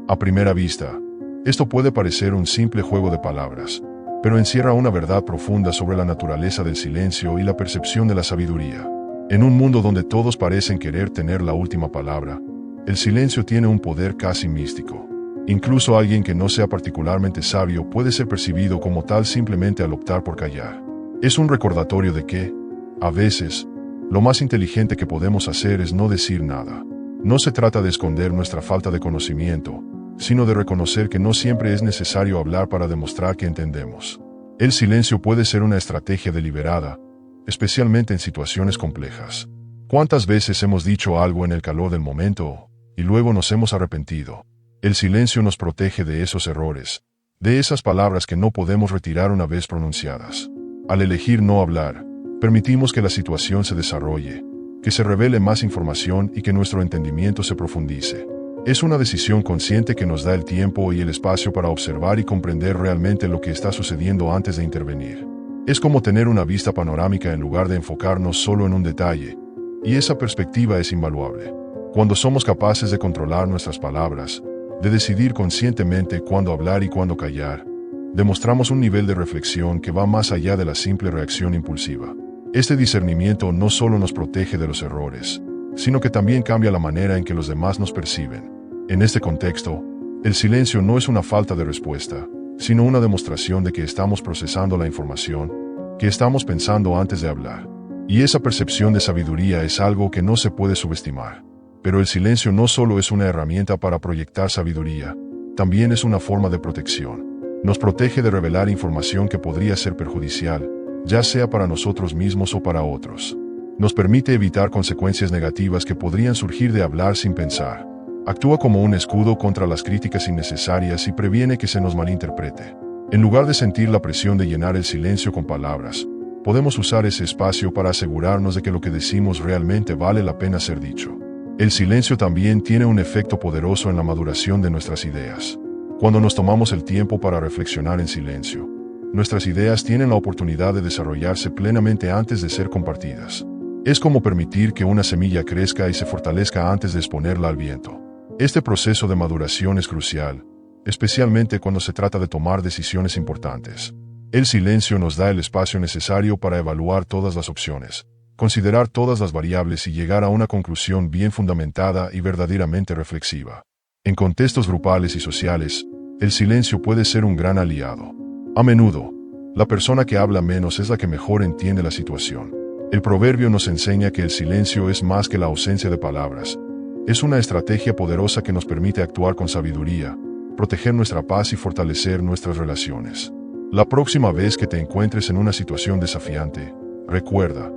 A primera vista, esto puede parecer un simple juego de palabras, pero encierra una verdad profunda sobre la naturaleza del silencio y la percepción de la sabiduría. En un mundo donde todos parecen querer tener la última palabra, el silencio tiene un poder casi místico. Incluso alguien que no sea particularmente sabio puede ser percibido como tal simplemente al optar por callar. Es un recordatorio de que, a veces, lo más inteligente que podemos hacer es no decir nada. No se trata de esconder nuestra falta de conocimiento, sino de reconocer que no siempre es necesario hablar para demostrar que entendemos. El silencio puede ser una estrategia deliberada, especialmente en situaciones complejas. ¿Cuántas veces hemos dicho algo en el calor del momento y luego nos hemos arrepentido? El silencio nos protege de esos errores, de esas palabras que no podemos retirar una vez pronunciadas. Al elegir no hablar, permitimos que la situación se desarrolle, que se revele más información y que nuestro entendimiento se profundice. Es una decisión consciente que nos da el tiempo y el espacio para observar y comprender realmente lo que está sucediendo antes de intervenir. Es como tener una vista panorámica en lugar de enfocarnos solo en un detalle, y esa perspectiva es invaluable. Cuando somos capaces de controlar nuestras palabras, de decidir conscientemente cuándo hablar y cuándo callar, demostramos un nivel de reflexión que va más allá de la simple reacción impulsiva. Este discernimiento no solo nos protege de los errores, sino que también cambia la manera en que los demás nos perciben. En este contexto, el silencio no es una falta de respuesta, sino una demostración de que estamos procesando la información, que estamos pensando antes de hablar. Y esa percepción de sabiduría es algo que no se puede subestimar. Pero el silencio no solo es una herramienta para proyectar sabiduría, también es una forma de protección. Nos protege de revelar información que podría ser perjudicial, ya sea para nosotros mismos o para otros. Nos permite evitar consecuencias negativas que podrían surgir de hablar sin pensar. Actúa como un escudo contra las críticas innecesarias y previene que se nos malinterprete. En lugar de sentir la presión de llenar el silencio con palabras, podemos usar ese espacio para asegurarnos de que lo que decimos realmente vale la pena ser dicho. El silencio también tiene un efecto poderoso en la maduración de nuestras ideas. Cuando nos tomamos el tiempo para reflexionar en silencio, nuestras ideas tienen la oportunidad de desarrollarse plenamente antes de ser compartidas. Es como permitir que una semilla crezca y se fortalezca antes de exponerla al viento. Este proceso de maduración es crucial, especialmente cuando se trata de tomar decisiones importantes. El silencio nos da el espacio necesario para evaluar todas las opciones, considerar todas las variables y llegar a una conclusión bien fundamentada y verdaderamente reflexiva. En contextos grupales y sociales, el silencio puede ser un gran aliado. A menudo, la persona que habla menos es la que mejor entiende la situación. El proverbio nos enseña que el silencio es más que la ausencia de palabras. Es una estrategia poderosa que nos permite actuar con sabiduría, proteger nuestra paz y fortalecer nuestras relaciones. La próxima vez que te encuentres en una situación desafiante, recuerda,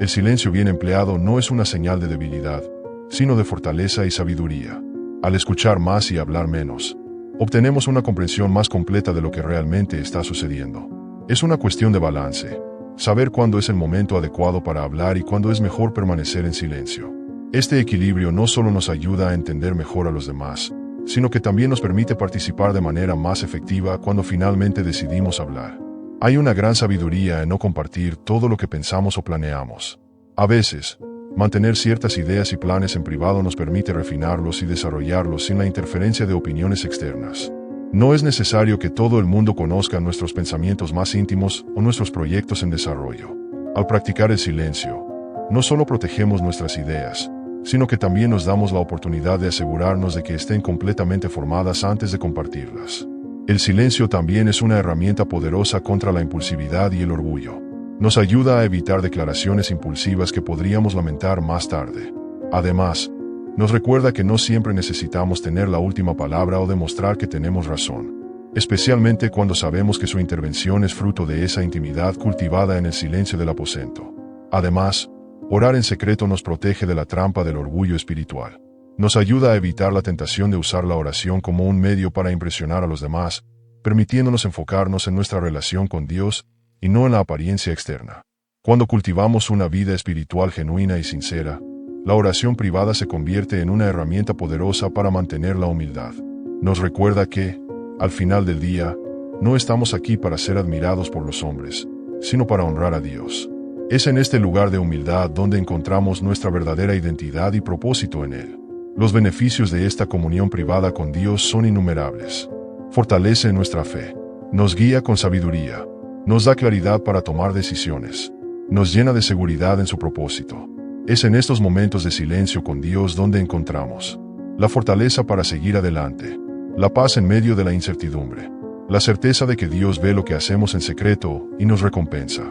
el silencio bien empleado no es una señal de debilidad, sino de fortaleza y sabiduría. Al escuchar más y hablar menos, obtenemos una comprensión más completa de lo que realmente está sucediendo. Es una cuestión de balance, saber cuándo es el momento adecuado para hablar y cuándo es mejor permanecer en silencio. Este equilibrio no solo nos ayuda a entender mejor a los demás, sino que también nos permite participar de manera más efectiva cuando finalmente decidimos hablar. Hay una gran sabiduría en no compartir todo lo que pensamos o planeamos. A veces, mantener ciertas ideas y planes en privado nos permite refinarlos y desarrollarlos sin la interferencia de opiniones externas. No es necesario que todo el mundo conozca nuestros pensamientos más íntimos o nuestros proyectos en desarrollo. Al practicar el silencio, no solo protegemos nuestras ideas, sino que también nos damos la oportunidad de asegurarnos de que estén completamente formadas antes de compartirlas. El silencio también es una herramienta poderosa contra la impulsividad y el orgullo. Nos ayuda a evitar declaraciones impulsivas que podríamos lamentar más tarde. Además, nos recuerda que no siempre necesitamos tener la última palabra o demostrar que tenemos razón, especialmente cuando sabemos que su intervención es fruto de esa intimidad cultivada en el silencio del aposento. Además, orar en secreto nos protege de la trampa del orgullo espiritual. Nos ayuda a evitar la tentación de usar la oración como un medio para impresionar a los demás, permitiéndonos enfocarnos en nuestra relación con Dios y no en la apariencia externa. Cuando cultivamos una vida espiritual genuina y sincera, la oración privada se convierte en una herramienta poderosa para mantener la humildad. Nos recuerda que, al final del día, no estamos aquí para ser admirados por los hombres, sino para honrar a Dios. Es en este lugar de humildad donde encontramos nuestra verdadera identidad y propósito en Él. Los beneficios de esta comunión privada con Dios son innumerables. Fortalece nuestra fe, nos guía con sabiduría, nos da claridad para tomar decisiones, nos llena de seguridad en su propósito. Es en estos momentos de silencio con Dios donde encontramos la fortaleza para seguir adelante, la paz en medio de la incertidumbre, la certeza de que Dios ve lo que hacemos en secreto y nos recompensa.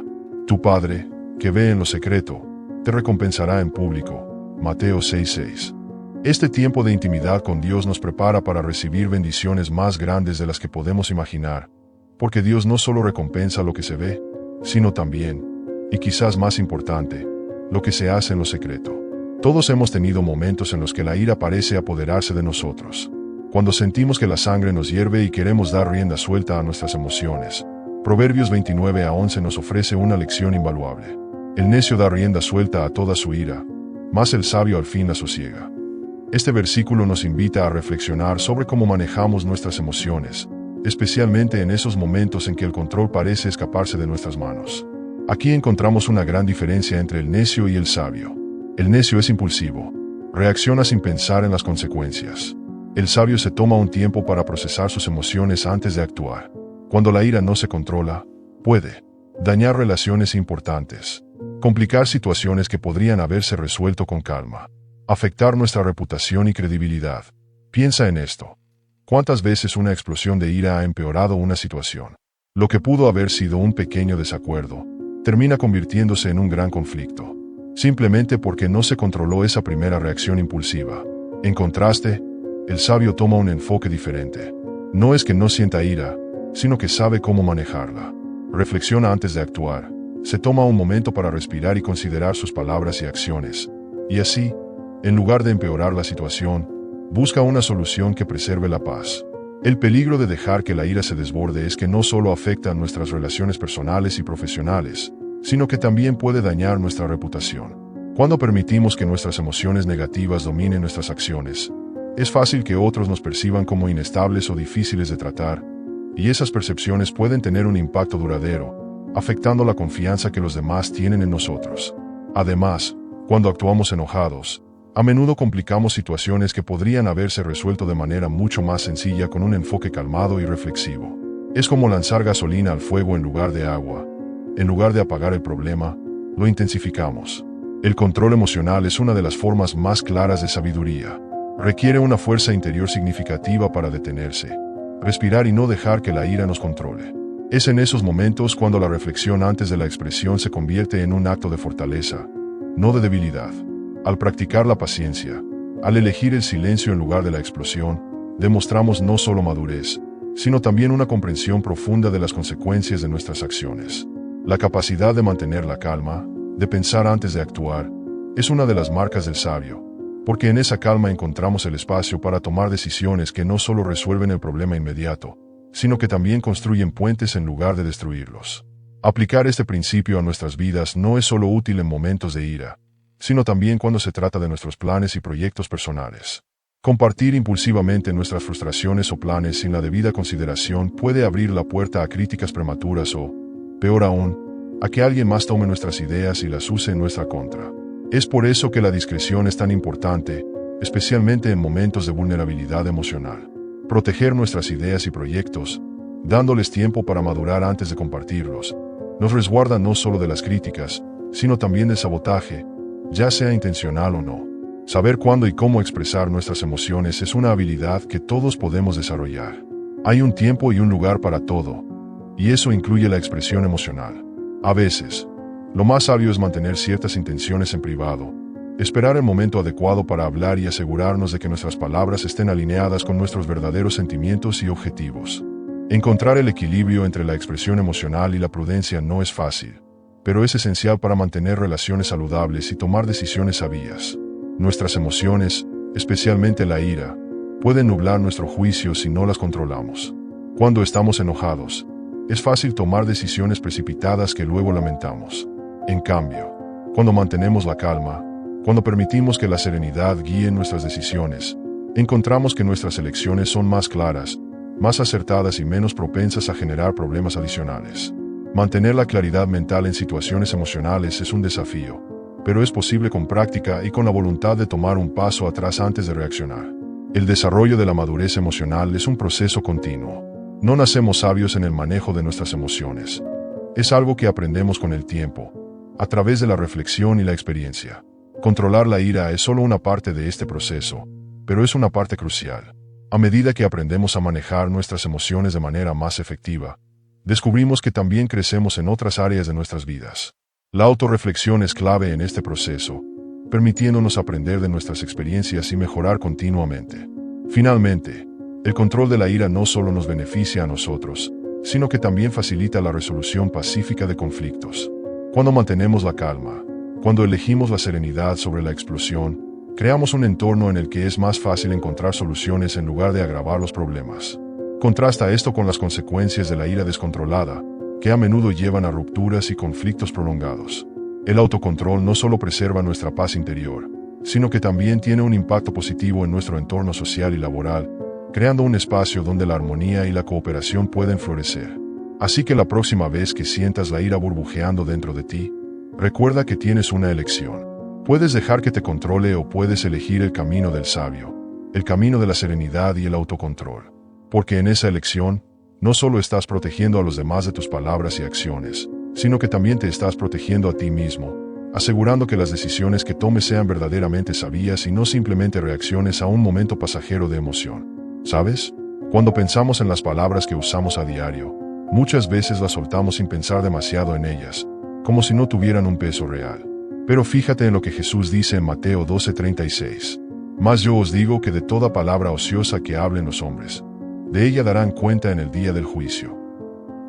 Tu Padre, que ve en lo secreto, te recompensará en público. Mateo 6:6. Este tiempo de intimidad con Dios nos prepara para recibir bendiciones más grandes de las que podemos imaginar, porque Dios no solo recompensa lo que se ve, sino también, y quizás más importante, lo que se hace en lo secreto. Todos hemos tenido momentos en los que la ira parece apoderarse de nosotros, cuando sentimos que la sangre nos hierve y queremos dar rienda suelta a nuestras emociones. Proverbios 29:11 nos ofrece una lección invaluable. El necio da rienda suelta a toda su ira, mas el sabio al fin la sosiega. Este versículo nos invita a reflexionar sobre cómo manejamos nuestras emociones, especialmente en esos momentos en que el control parece escaparse de nuestras manos. Aquí encontramos una gran diferencia entre el necio y el sabio. El necio es impulsivo, reacciona sin pensar en las consecuencias. El sabio se toma un tiempo para procesar sus emociones antes de actuar. Cuando la ira no se controla, puede dañar relaciones importantes, complicar situaciones que podrían haberse resuelto con calma, afectar nuestra reputación y credibilidad. Piensa en esto. ¿Cuántas veces una explosión de ira ha empeorado una situación? Lo que pudo haber sido un pequeño desacuerdo termina convirtiéndose en un gran conflicto. simplemente porque no se controló esa primera reacción impulsiva. En contraste, el sabio toma un enfoque diferente. No es que no sienta ira, sino que sabe cómo manejarla. Reflexiona antes de actuar. Se toma un momento para respirar y considerar sus palabras y acciones. Y así, en lugar de empeorar la situación, busca una solución que preserve la paz. El peligro de dejar que la ira se desborde es que no solo afecta a nuestras relaciones personales y profesionales, sino que también puede dañar nuestra reputación. Cuando permitimos que nuestras emociones negativas dominen nuestras acciones, es fácil que otros nos perciban como inestables o difíciles de tratar, y esas percepciones pueden tener un impacto duradero, afectando la confianza que los demás tienen en nosotros. Además, cuando actuamos enojados, a menudo complicamos situaciones que podrían haberse resuelto de manera mucho más sencilla con un enfoque calmado y reflexivo. Es como lanzar gasolina al fuego en lugar de agua. En lugar de apagar el problema, lo intensificamos. El control emocional es una de las formas más claras de sabiduría. Requiere una fuerza interior significativa para detenerse, respirar y no dejar que la ira nos controle. Es en esos momentos cuando la reflexión antes de la expresión se convierte en un acto de fortaleza, no de debilidad. Al practicar la paciencia, al elegir el silencio en lugar de la explosión, demostramos no solo madurez, sino también una comprensión profunda de las consecuencias de nuestras acciones. La capacidad de mantener la calma, de pensar antes de actuar, es una de las marcas del sabio, porque en esa calma encontramos el espacio para tomar decisiones que no solo resuelven el problema inmediato, sino que también construyen puentes en lugar de destruirlos. Aplicar este principio a nuestras vidas no es solo útil en momentos de ira, sino también cuando se trata de nuestros planes y proyectos personales. Compartir impulsivamente nuestras frustraciones o planes sin la debida consideración puede abrir la puerta a críticas prematuras o, peor aún, a que alguien más tome nuestras ideas y las use en nuestra contra. Es por eso que la discreción es tan importante, especialmente en momentos de vulnerabilidad emocional. Proteger nuestras ideas y proyectos, dándoles tiempo para madurar antes de compartirlos, nos resguarda no solo de las críticas, sino también del sabotaje, ya sea intencional o no. Saber cuándo y cómo expresar nuestras emociones es una habilidad que todos podemos desarrollar. Hay un tiempo y un lugar para todo, y eso incluye la expresión emocional. A veces, lo más sabio es mantener ciertas intenciones en privado, esperar el momento adecuado para hablar y asegurarnos de que nuestras palabras estén alineadas con nuestros verdaderos sentimientos y objetivos. Encontrar el equilibrio entre la expresión emocional y la prudencia no es fácil, pero es esencial para mantener relaciones saludables y tomar decisiones sabias. Nuestras emociones, especialmente la ira, pueden nublar nuestro juicio si no las controlamos. Cuando estamos enojados, es fácil tomar decisiones precipitadas que luego lamentamos. En cambio, cuando mantenemos la calma, cuando permitimos que la serenidad guíe nuestras decisiones, encontramos que nuestras elecciones son más claras, más acertadas y menos propensas a generar problemas adicionales. Mantener la claridad mental en situaciones emocionales es un desafío, pero es posible con práctica y con la voluntad de tomar un paso atrás antes de reaccionar. El desarrollo de la madurez emocional es un proceso continuo. No nacemos sabios en el manejo de nuestras emociones. Es algo que aprendemos con el tiempo, a través de la reflexión y la experiencia. Controlar la ira es solo una parte de este proceso, pero es una parte crucial. A medida que aprendemos a manejar nuestras emociones de manera más efectiva, descubrimos que también crecemos en otras áreas de nuestras vidas. La autorreflexión es clave en este proceso, permitiéndonos aprender de nuestras experiencias y mejorar continuamente. Finalmente, el control de la ira no solo nos beneficia a nosotros, sino que también facilita la resolución pacífica de conflictos. Cuando mantenemos la calma, cuando elegimos la serenidad sobre la explosión, creamos un entorno en el que es más fácil encontrar soluciones en lugar de agravar los problemas. Contrasta esto con las consecuencias de la ira descontrolada, que a menudo llevan a rupturas y conflictos prolongados. El autocontrol no solo preserva nuestra paz interior, sino que también tiene un impacto positivo en nuestro entorno social y laboral, creando un espacio donde la armonía y la cooperación pueden florecer. Así que la próxima vez que sientas la ira burbujeando dentro de ti, recuerda que tienes una elección. Puedes dejar que te controle o puedes elegir el camino del sabio, el camino de la serenidad y el autocontrol. Porque en esa elección, no solo estás protegiendo a los demás de tus palabras y acciones, sino que también te estás protegiendo a ti mismo, asegurando que las decisiones que tomes sean verdaderamente sabias y no simplemente reacciones a un momento pasajero de emoción. ¿Sabes? Cuando pensamos en las palabras que usamos a diario, muchas veces las soltamos sin pensar demasiado en ellas, como si no tuvieran un peso real. Pero fíjate en lo que Jesús dice en Mateo 12:36. Mas yo os digo que de toda palabra ociosa que hablen los hombres, de ella darán cuenta en el día del juicio.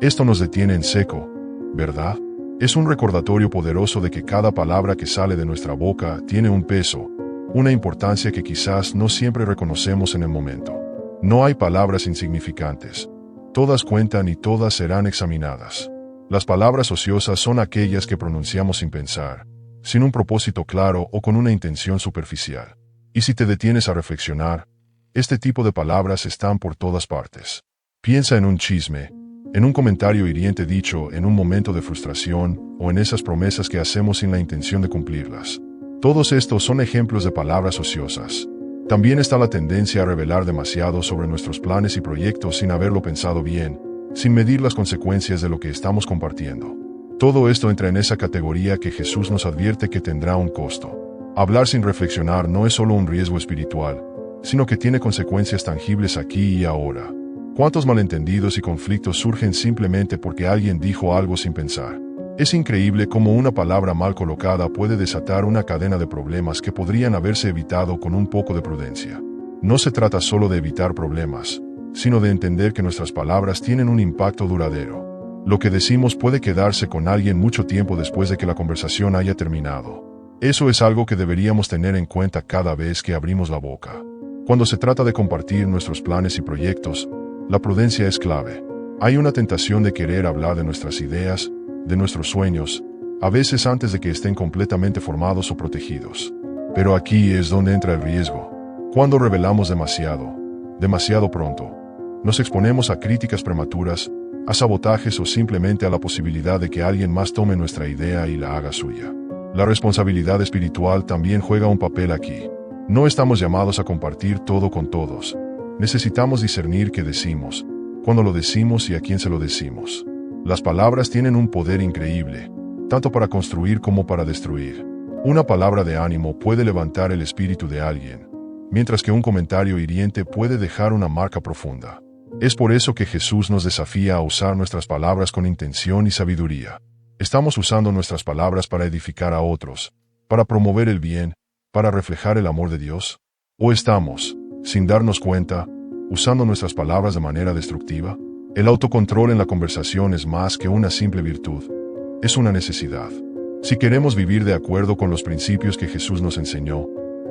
Esto nos detiene en seco, ¿verdad? Es un recordatorio poderoso de que cada palabra que sale de nuestra boca tiene un peso, una importancia que quizás no siempre reconocemos en el momento. No hay palabras insignificantes. Todas cuentan y todas serán examinadas. Las palabras ociosas son aquellas que pronunciamos sin pensar, sin un propósito claro o con una intención superficial. Y si te detienes a reflexionar, este tipo de palabras están por todas partes. Piensa en un chisme, en un comentario hiriente dicho en un momento de frustración o en esas promesas que hacemos sin la intención de cumplirlas. Todos estos son ejemplos de palabras ociosas. También está la tendencia a revelar demasiado sobre nuestros planes y proyectos sin haberlo pensado bien, sin medir las consecuencias de lo que estamos compartiendo. Todo esto entra en esa categoría que Jesús nos advierte que tendrá un costo. Hablar sin reflexionar no es solo un riesgo espiritual, sino que tiene consecuencias tangibles aquí y ahora. ¿Cuántos malentendidos y conflictos surgen simplemente porque alguien dijo algo sin pensar? Es increíble cómo una palabra mal colocada puede desatar una cadena de problemas que podrían haberse evitado con un poco de prudencia. No se trata solo de evitar problemas, sino de entender que nuestras palabras tienen un impacto duradero. Lo que decimos puede quedarse con alguien mucho tiempo después de que la conversación haya terminado. Eso es algo que deberíamos tener en cuenta cada vez que abrimos la boca. Cuando se trata de compartir nuestros planes y proyectos, la prudencia es clave. Hay una tentación de querer hablar de nuestras ideas, de nuestros sueños, a veces antes de que estén completamente formados o protegidos. Pero aquí es donde entra el riesgo. Cuando revelamos demasiado pronto, nos exponemos a críticas prematuras, a sabotajes o simplemente a la posibilidad de que alguien más tome nuestra idea y la haga suya. La responsabilidad espiritual también juega un papel aquí. No estamos llamados a compartir todo con todos. Necesitamos discernir qué decimos, cuándo lo decimos y a quién se lo decimos. Las palabras tienen un poder increíble, tanto para construir como para destruir. Una palabra de ánimo puede levantar el espíritu de alguien, mientras que un comentario hiriente puede dejar una marca profunda. Es por eso que Jesús nos desafía a usar nuestras palabras con intención y sabiduría. ¿Estamos usando nuestras palabras para edificar a otros, para promover el bien, para reflejar el amor de Dios? ¿O estamos, sin darnos cuenta, usando nuestras palabras de manera destructiva? El autocontrol en la conversación es más que una simple virtud. Es una necesidad. Si queremos vivir de acuerdo con los principios que Jesús nos enseñó,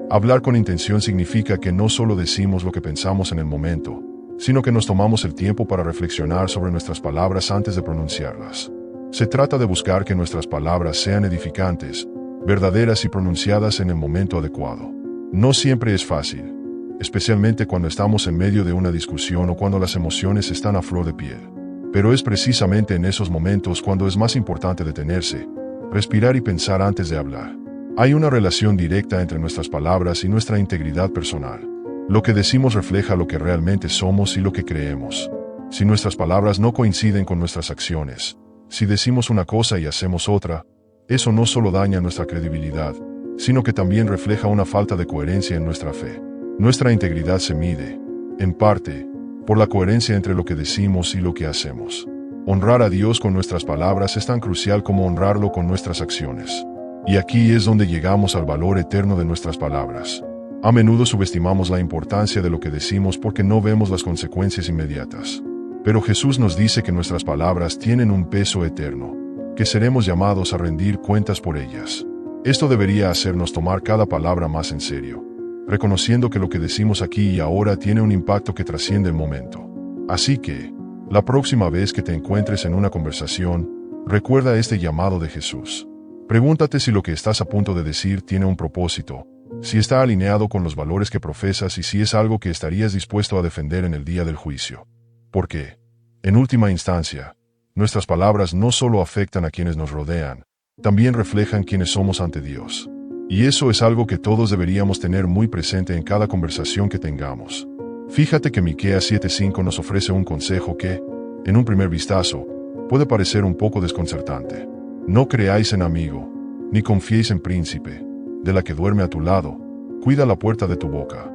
hablar con intención significa que no solo decimos lo que pensamos en el momento, sino que nos tomamos el tiempo para reflexionar sobre nuestras palabras antes de pronunciarlas. Se trata de buscar que nuestras palabras sean edificantes, verdaderas y pronunciadas en el momento adecuado. No siempre es fácil, especialmente cuando estamos en medio de una discusión o cuando las emociones están a flor de piel. Pero es precisamente en esos momentos cuando es más importante detenerse, respirar y pensar antes de hablar. Hay una relación directa entre nuestras palabras y nuestra integridad personal. Lo que decimos refleja lo que realmente somos y lo que creemos. Si nuestras palabras no coinciden con nuestras acciones, si decimos una cosa y hacemos otra, eso no solo daña nuestra credibilidad, sino que también refleja una falta de coherencia en nuestra fe. Nuestra integridad se mide, en parte, por la coherencia entre lo que decimos y lo que hacemos. Honrar a Dios con nuestras palabras es tan crucial como honrarlo con nuestras acciones. Y aquí es donde llegamos al valor eterno de nuestras palabras. A menudo subestimamos la importancia de lo que decimos porque no vemos las consecuencias inmediatas. Pero Jesús nos dice que nuestras palabras tienen un peso eterno, que seremos llamados a rendir cuentas por ellas. Esto debería hacernos tomar cada palabra más en serio, reconociendo que lo que decimos aquí y ahora tiene un impacto que trasciende el momento. Así que, la próxima vez que te encuentres en una conversación, recuerda este llamado de Jesús. Pregúntate si lo que estás a punto de decir tiene un propósito, si está alineado con los valores que profesas y si es algo que estarías dispuesto a defender en el día del juicio. Porque, en última instancia, nuestras palabras no solo afectan a quienes nos rodean, también reflejan quiénes somos ante Dios. Y eso es algo que todos deberíamos tener muy presente en cada conversación que tengamos. Fíjate que Miqueas 7:5 nos ofrece un consejo que, en un primer vistazo, puede parecer un poco desconcertante. No creáis en amigo, ni confiéis en príncipe, de la que duerme a tu lado, cuida la puerta de tu boca.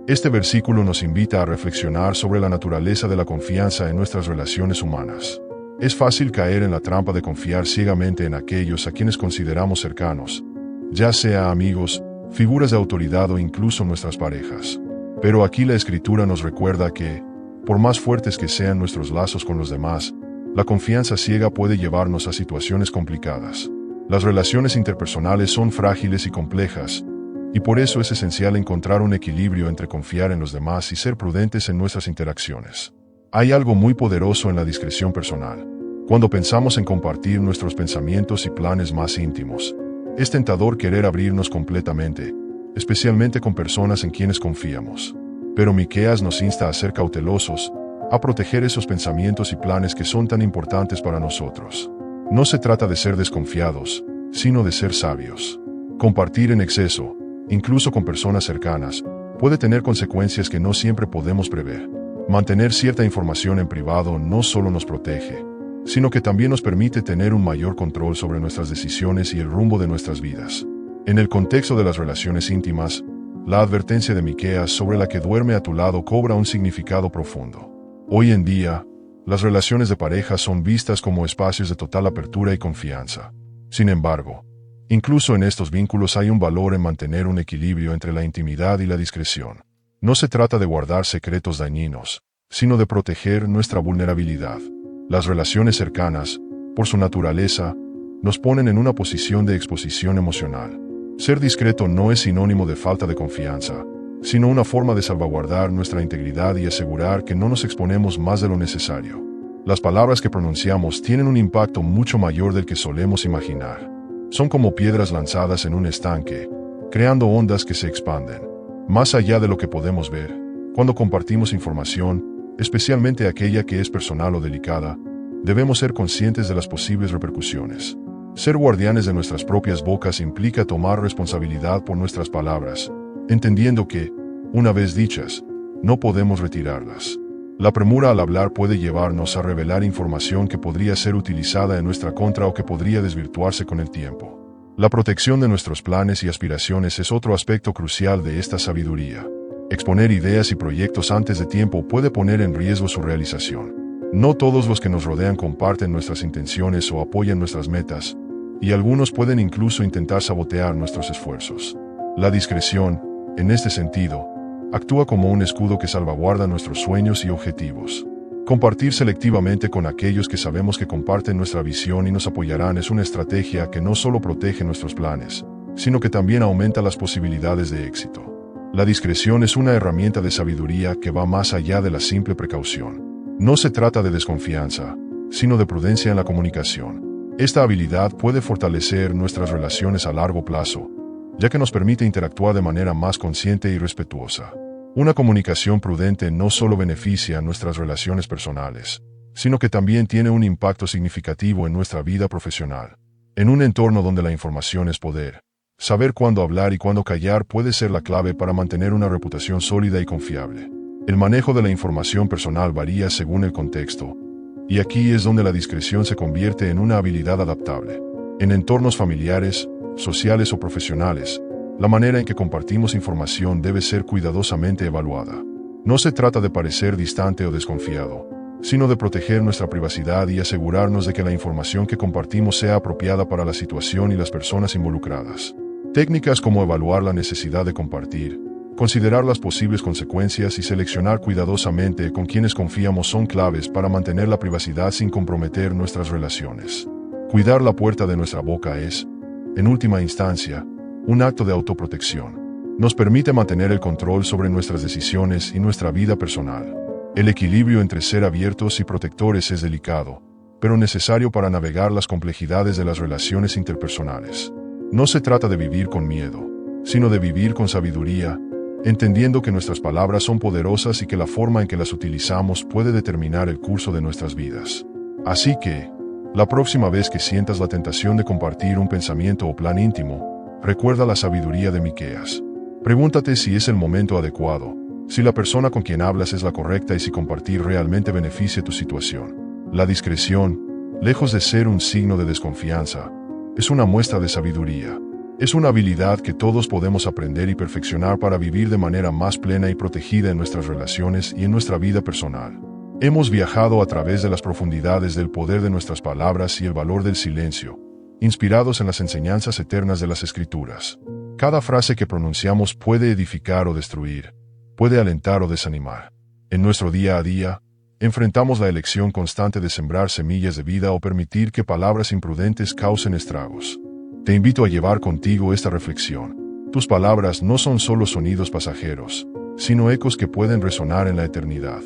Este versículo nos invita a reflexionar sobre la naturaleza de la confianza en nuestras relaciones humanas. Es fácil caer en la trampa de confiar ciegamente en aquellos a quienes consideramos cercanos, ya sea amigos, figuras de autoridad o incluso nuestras parejas. Pero aquí la Escritura nos recuerda que, por más fuertes que sean nuestros lazos con los demás, la confianza ciega puede llevarnos a situaciones complicadas. Las relaciones interpersonales son frágiles y complejas, y por eso es esencial encontrar un equilibrio entre confiar en los demás y ser prudentes en nuestras interacciones. Hay algo muy poderoso en la discreción personal. Cuando pensamos en compartir nuestros pensamientos y planes más íntimos, es tentador querer abrirnos completamente, especialmente con personas en quienes confiamos. Pero Miqueas nos insta a ser cautelosos, a proteger esos pensamientos y planes que son tan importantes para nosotros. No se trata de ser desconfiados, sino de ser sabios. Compartir en exceso, incluso con personas cercanas, puede tener consecuencias que no siempre podemos prever. Mantener cierta información en privado no solo nos protege, sino que también nos permite tener un mayor control sobre nuestras decisiones y el rumbo de nuestras vidas. En el contexto de las relaciones íntimas, la advertencia de Miqueas sobre la que duerme a tu lado cobra un significado profundo. Hoy en día, las relaciones de pareja son vistas como espacios de total apertura y confianza. Sin embargo, incluso en estos vínculos hay un valor en mantener un equilibrio entre la intimidad y la discreción. No se trata de guardar secretos dañinos, sino de proteger nuestra vulnerabilidad. Las relaciones cercanas, por su naturaleza, nos ponen en una posición de exposición emocional. Ser discreto no es sinónimo de falta de confianza, sino una forma de salvaguardar nuestra integridad y asegurar que no nos exponemos más de lo necesario. Las palabras que pronunciamos tienen un impacto mucho mayor del que solemos imaginar. Son como piedras lanzadas en un estanque, creando ondas que se expanden. Más allá de lo que podemos ver, cuando compartimos información, especialmente aquella que es personal o delicada, debemos ser conscientes de las posibles repercusiones. Ser guardianes de nuestras propias bocas implica tomar responsabilidad por nuestras palabras, entendiendo que, una vez dichas, no podemos retirarlas. La premura al hablar puede llevarnos a revelar información que podría ser utilizada en nuestra contra o que podría desvirtuarse con el tiempo. La protección de nuestros planes y aspiraciones es otro aspecto crucial de esta sabiduría. Exponer ideas y proyectos antes de tiempo puede poner en riesgo su realización. No todos los que nos rodean comparten nuestras intenciones o apoyan nuestras metas, y algunos pueden incluso intentar sabotear nuestros esfuerzos. La discreción, en este sentido, actúa como un escudo que salvaguarda nuestros sueños y objetivos. Compartir selectivamente con aquellos que sabemos que comparten nuestra visión y nos apoyarán es una estrategia que no solo protege nuestros planes, sino que también aumenta las posibilidades de éxito. La discreción es una herramienta de sabiduría que va más allá de la simple precaución. No se trata de desconfianza, sino de prudencia en la comunicación. Esta habilidad puede fortalecer nuestras relaciones a largo plazo, ya que nos permite interactuar de manera más consciente y respetuosa. Una comunicación prudente no solo beneficia nuestras relaciones personales, sino que también tiene un impacto significativo en nuestra vida profesional. En un entorno donde la información es poder, saber cuándo hablar y cuándo callar puede ser la clave para mantener una reputación sólida y confiable. El manejo de la información personal varía según el contexto, y aquí es donde la discreción se convierte en una habilidad adaptable. En entornos familiares, sociales o profesionales, la manera en que compartimos información debe ser cuidadosamente evaluada. No se trata de parecer distante o desconfiado, sino de proteger nuestra privacidad y asegurarnos de que la información que compartimos sea apropiada para la situación y las personas involucradas. Técnicas como evaluar la necesidad de compartir, considerar las posibles consecuencias y seleccionar cuidadosamente con quienes confiamos son claves para mantener la privacidad sin comprometer nuestras relaciones. Cuidar la puerta de nuestra boca es, en última instancia, un acto de autoprotección. Nos permite mantener el control sobre nuestras decisiones y nuestra vida personal. El equilibrio entre ser abiertos y protectores es delicado, pero necesario para navegar las complejidades de las relaciones interpersonales. No se trata de vivir con miedo, sino de vivir con sabiduría, entendiendo que nuestras palabras son poderosas y que la forma en que las utilizamos puede determinar el curso de nuestras vidas. Así que, la próxima vez que sientas la tentación de compartir un pensamiento o plan íntimo, recuerda la sabiduría de Miqueas. Pregúntate si es el momento adecuado, si la persona con quien hablas es la correcta y si compartir realmente beneficia tu situación. La discreción, lejos de ser un signo de desconfianza, es una muestra de sabiduría. Es una habilidad que todos podemos aprender y perfeccionar para vivir de manera más plena y protegida en nuestras relaciones y en nuestra vida personal. Hemos viajado a través de las profundidades del poder de nuestras palabras y el valor del silencio, inspirados en las enseñanzas eternas de las Escrituras. Cada frase que pronunciamos puede edificar o destruir, puede alentar o desanimar. En nuestro día a día, enfrentamos la elección constante de sembrar semillas de vida o permitir que palabras imprudentes causen estragos. Te invito a llevar contigo esta reflexión. Tus palabras no son solo sonidos pasajeros, sino ecos que pueden resonar en la eternidad.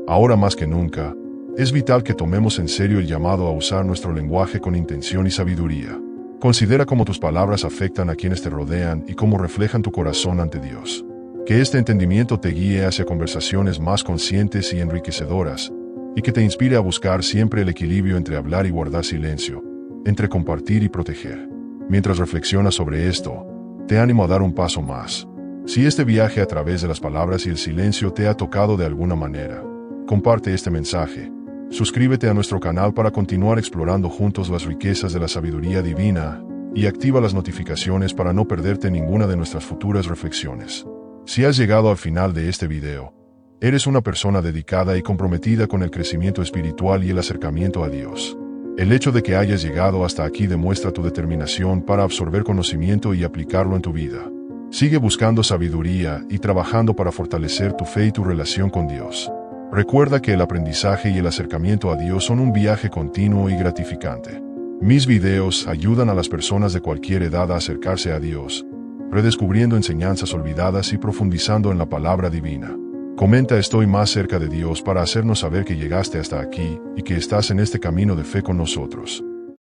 Ahora más que nunca, es vital que tomemos en serio el llamado a usar nuestro lenguaje con intención y sabiduría. Considera cómo tus palabras afectan a quienes te rodean y cómo reflejan tu corazón ante Dios. Que este entendimiento te guíe hacia conversaciones más conscientes y enriquecedoras, y que te inspire a buscar siempre el equilibrio entre hablar y guardar silencio, entre compartir y proteger. Mientras reflexionas sobre esto, te animo a dar un paso más. Si este viaje a través de las palabras y el silencio te ha tocado de alguna manera, comparte este mensaje. Suscríbete a nuestro canal para continuar explorando juntos las riquezas de la sabiduría divina y activa las notificaciones para no perderte ninguna de nuestras futuras reflexiones. Si has llegado al final de este video, eres una persona dedicada y comprometida con el crecimiento espiritual y el acercamiento a Dios. El hecho de que hayas llegado hasta aquí demuestra tu determinación para absorber conocimiento y aplicarlo en tu vida. Sigue buscando sabiduría y trabajando para fortalecer tu fe y tu relación con Dios. Recuerda que el aprendizaje y el acercamiento a Dios son un viaje continuo y gratificante. Mis videos ayudan a las personas de cualquier edad a acercarse a Dios, redescubriendo enseñanzas olvidadas y profundizando en la palabra divina. Comenta "Estoy más cerca de Dios" para hacernos saber que llegaste hasta aquí y que estás en este camino de fe con nosotros.